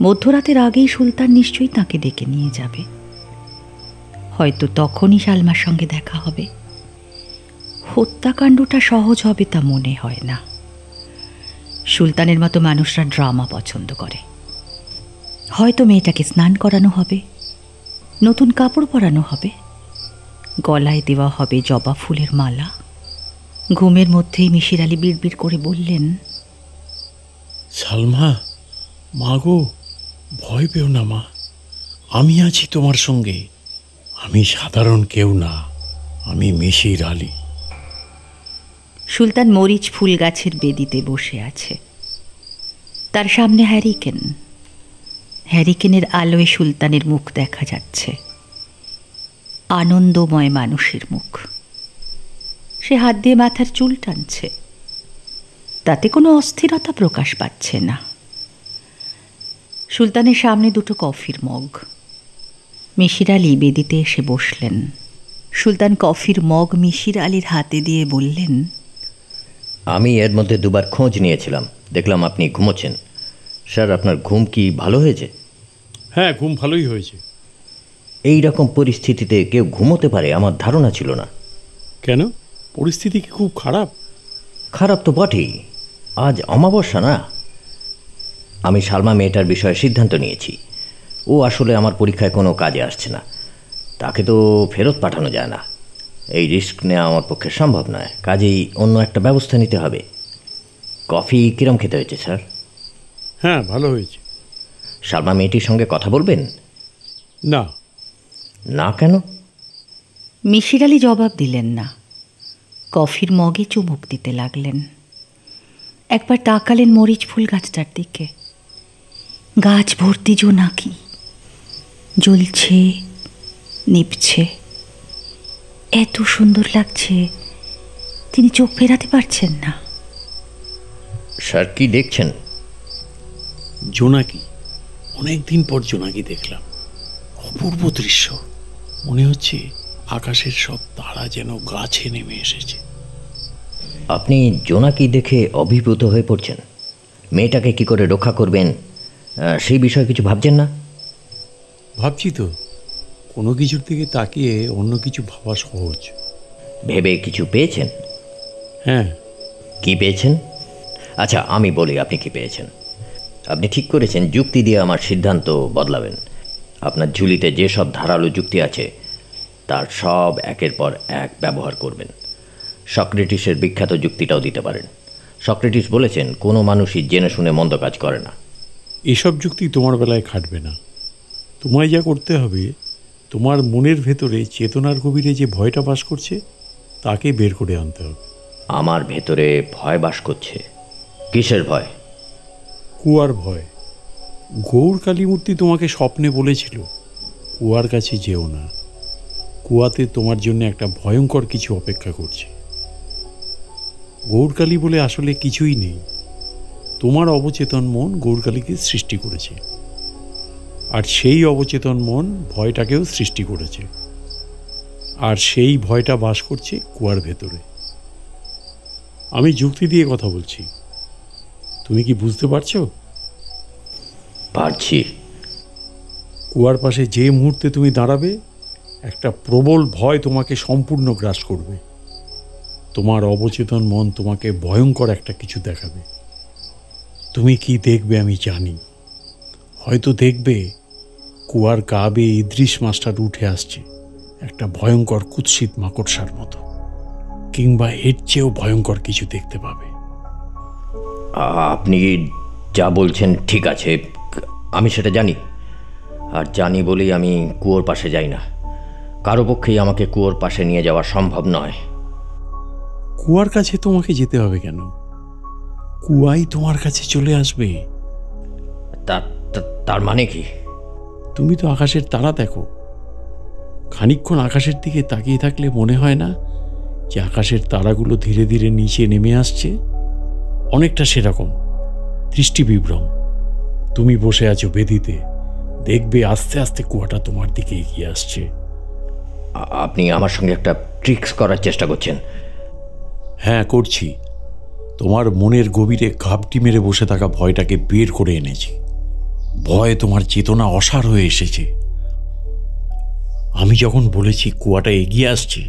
মধ্যরাতের আগেই সুলতান নিশ্চয়ই তাকে ডেকে নিয়ে যাবে। হয়তো তখনই সালমার সঙ্গে দেখা হবে। হত্যাকাণ্ডটা সহজ হবে তা মনে হয় না। সুলতানের মতো মানুষরা ড্রামা পছন্দ করে। হয়তো মেয়েটাকে স্নান করানো হবে, নতুন কাপড় পরানো হবে, গলায় দেওয়া হবে জবা ফুলের মালা। ঘুমের মধ্যেই মিশির আলী বিড়বিড় করে বললেন, সালমা, মা গো, ভয় পেও না মা, আমি আছি তোমার সঙ্গে। আমি সাধারণ কেউ না, আমি মিশির আলী। সুলতান মরিচ ফুল গাছের বেদিতে বসে আছে। তার সামনে হ্যারিকেন। হ্যারিকেনের আলোয় সুলতানের মুখ দেখা যাচ্ছে, আনন্দময় মানুষের মুখ। সে হাত দিয়ে মাথার চুল টানছে, তাতে কোনো অস্থিরতা প্রকাশ পাচ্ছে না। সুলতানের সামনে দুটো কফির মগ। মিশির আলী বেদিতে এসে বসলেন। সুলতান কফির মগ মিশির আলীর হাতে দিয়ে বললেন, আমি এর মধ্যে দুবার খোঁজ নিয়েছিলাম, দেখলাম আপনি ঘুমোচ্ছেন। স্যার, আপনার ঘুম কি ভালো হয়েছে? হ্যাঁ, ঘুম ভালোই হয়েছে। এই রকম পরিস্থিতিতে কেউ ঘুমোতে পারে আমার ধারণা ছিল না। কেন, পরিস্থিতি কি খুব খারাপ? খারাপ তো বটেই, আজ অমাবস্যা না। আমি সালমা মেয়েটার বিষয়ে সিদ্ধান্ত নিয়েছি। ও আসলে আমার পরীক্ষায় কোনো কাজে আসছে না। তাকে তো ফেরত পাঠানো যায় না। এই রিস্ক নেওয়া আমার পক্ষে সম্ভব নয়, কাজেই অন্য একটা ব্যবস্থা নিতে হবে। কফি কিরম খেতে হয়েছে স্যার? হ্যাঁ, ভালো হয়েছে। সালমা মেয়েটির সঙ্গে কথা বলবেন? না। না কেন? মিশির আলী জবাব দিলেন না। কফির মগে চুমুক দিতে লাগলেন। একবার তাকালেন মরিচ ফুল গাছটার দিকে। গাছ ভর্তি জোনাকি, জ্বলছে, নিভছে। এত সুন্দর লাগছে, তিনি চোখ ফেরাতে পারছেন না। স্যার, কি দেখছেন? জোনাকি। অনেকদিন পর জোনাকি দেখলাম। অপূর্ব দৃশ্য। মনে হচ্ছে আকাশের সব তারা যেন গাছে নেমে এসেছে। আপনি জোনাকি দেখে অভিভূত হয়ে পড়ছেন। মেয়েটাকে কি করে রক্ষা করবেন সেই বিষয়ে কিছু ভাবছেন না? ভাবছি তো, কোনো কিছুর দিকে তাকিয়ে অন্য কিছু ভাবা সহজ। ভেবে কিছু পেয়েছেন? হ্যাঁ। কি পেয়েছেন? আচ্ছা, আমি বলি আপনি কি পেয়েছেন। আপনি ঠিক করেছেন যুক্তি দিয়ে আমার সিদ্ধান্ত বদলাবেন। আপনার ঝুলিতে যেসব ধারালো যুক্তি আছে তার সব একের পর এক ব্যবহার করবেন। সক্রেটিসের বিখ্যাত যুক্তিটাও দিতে পারেন। সক্রেটিস বলেছেন, কোনো মানুষই জেনে শুনে মন্দ কাজ করে না। এসব যুক্তি তোমার বেলায় খাটবে না। তোমায় যা করতে হবে, তোমার মনের ভেতরে চেতনার গভীরে যে ভয়টা বাস করছে তাকে বের করে আনতে হবে। আমার ভেতরে ভয় বাস করছে? কিসের ভয়? কুয়ার ভয়। গৌর কালী মূর্তি তোমাকে স্বপ্নে বলেছিল, কুয়ার কাছে যেও না, কুয়াতে তোমার জন্য একটা ভয়ঙ্কর কিছু অপেক্ষা করছে। গৌরকালী বলে আসলে কিছুই নেই। তোমার অবচেতন মন গৌরকালীকে সৃষ্টি করেছে, আর সেই অবচেতন মন ভয়টাকেও সৃষ্টি করেছে, আর সেই ভয়টা বাস করছে কুয়ার ভেতরে। আমি যুক্তি দিয়ে কথা বলছি, তুমি কি বুঝতে পারছো? পারছি। কুয়ার পাশে যে মুহূর্তে তুমি দাঁড়াবে, একটা প্রবল ভয় তোমাকে সম্পূর্ণ গ্রাস করবে। তোমার অবচেতন মন তোমাকে ভয়ঙ্কর একটা কিছু দেখাবে। তুমি কি দেখবে আমি জানি। হয়তো দেখবে কুয়ার গা বেয়ে ইদ্রিস মাস্টার উঠে আসছে, একটা ভয়ঙ্কর কুৎসিত মাকড়সার মতো, কিংবা এর চেয়েও ভয়ঙ্কর কিছু দেখতে পাবে। আপনি যা বলছেন ঠিক আছে, আমি সেটা জানি। আর জানি বলেই আমি কুয়োর পাশে যাই না। কারো পক্ষেই আমাকে কুয়োর পাশে নিয়ে যাওয়া সম্ভব নয়। কুয়ার কাছে তোমাকে যেতে হবে কেন? কুয়াই তোমার কাছে চলে আসবে। তার মানে কি? তুমি তো আকাশের তারা দেখো। খানিকক্ষণ আকাশের দিকে তাকিয়ে থাকলে মনে হয় না যে আকাশের তারাগুলো ধীরে ধীরে নিচে নেমে আসছে? অনেকটা সেরকম দৃষ্টিবিভ্রম। তুমি বসে আছো বেদিতে, দেখবে আস্তে আস্তে কুয়াটা তোমার দিকে এগিয়ে আসছে। আপনি আমার সঙ্গে একটা ট্রিক্স করার চেষ্টা করছেন? হ্যাঁ, করছি। তোমার মনের গভীরে ঘাপটি মেরে বসে থাকা ভয়টাকে বের করে এনেছি। ভয় তোমার চেতনা অসার হয়ে এসেছে। আমি যখন বলেছি কুয়াটা এগিয়ে আসছে,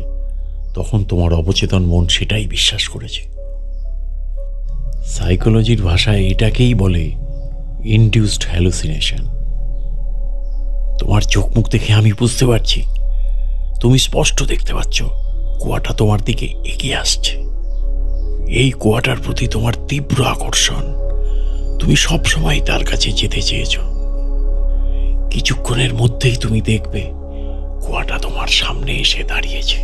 তখন তোমার অবচেতন মন সেটাই বিশ্বাস করেছে। সাইকোলজির ভাষায় এটাকেই বলে ইনডিউসড হ্যালুসিনেশন। তোমার চোখ মুখ দেখে আমি বুঝতে পারছি, তুমি স্পষ্ট দেখতে পাচ্ছ কুয়াটা তোমার দিকে এগিয়ে আসছে। এই কুয়াটার প্রতি তোমার তীব্র আকর্ষণ, তুমি সব সময় তার কাছে যেতে চেয়েছ। কিছুক্ষণের মধ্যেই তুমি দেখবে কুয়াটা তোমার সামনে এসে দাঁড়িয়েছে।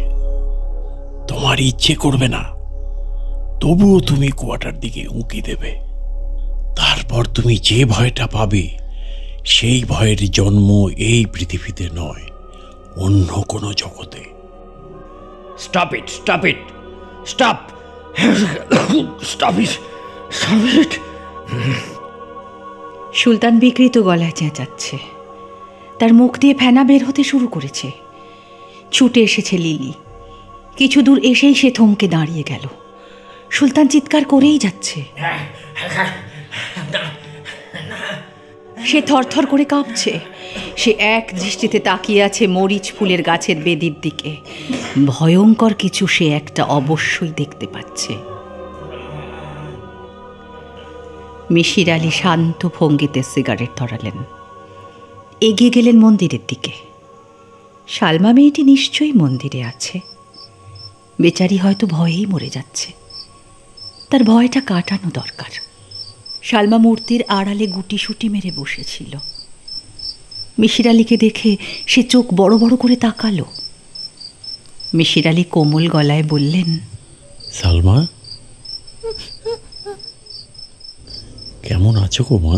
তোমার ইচ্ছে করবে না, তবুও তুমি কুয়াটার দিকে উঁকি দেবে। তারপর তুমি যে ভয়টা পাবে, সেই ভয়ের জন্ম এই পৃথিবীতে নয়, অন্য কোনো জগতে। Stop it, stop it, stop, stop it, stop it. Sultan বিকৃত গলায় চেঁচাচ্ছে। তার মুখ দিয়ে ফেনা বের হতে শুরু করেছে। ছুটে এসেছে লিলি। কিছু দূর এসেই সে থমকে দাঁড়িয়ে গেল। সুলতান চিৎকার করেই যাচ্ছে। সে থরথর করে কাঁপছে। সে এক দৃষ্টিতে তাকিয়ে আছে মরিচ ফুলের গাছের বেদির দিকে। ভয়ঙ্কর কিছু সে একটা অবশ্যই দেখতে পাচ্ছে। মিশির আলী শান্ত ভঙ্গিতে সিগারেট ধরালেন। এগিয়ে গেলেন মন্দিরের দিকে। সালমা মেয়েটি নিশ্চয়ই মন্দিরে আছে। বেচারি হয়তো ভয়েই মরে যাচ্ছে। তার ভয়টা কাটানো দরকার। সালমা মূর্তির আড়ালে গুটিসুটি মেরে বসেছিল। মিশির আলীকে দেখে সে চোখ বড় বড় করে তাকালো। মিশির আলী কোমল গলায় বললেন, সালমা, কেমন আছো গো মা?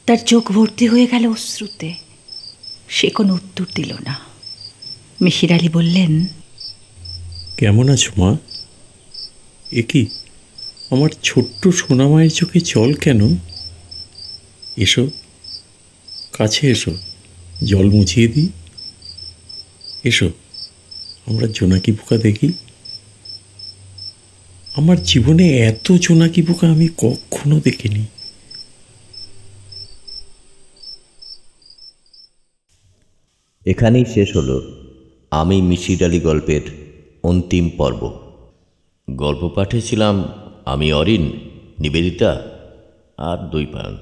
তার চোখ ভর্তি হয়ে গেল অশ্রুতে। সে কোনো উত্তর দিল না। মিশির আলী বললেন, কেমন আছো মা? এ কি, আমার ছোট্ট সোনামায়ের চোখে জল কেন? এসো, কাছে এসো, জল মুছিয়ে দিই। এসো, আমরা জোনাকি পোকা দেখি। আমার জীবনে এত জোনাকি পোকা আমি কখনো দেখিনি। এখানেই শেষ হলো আমি মিশির আলী গল্পের অন্তিম পর্ব। গল্প পাঠে ছিলাম আমি অরিন, নিবেদিতা আর দৈপায়ন।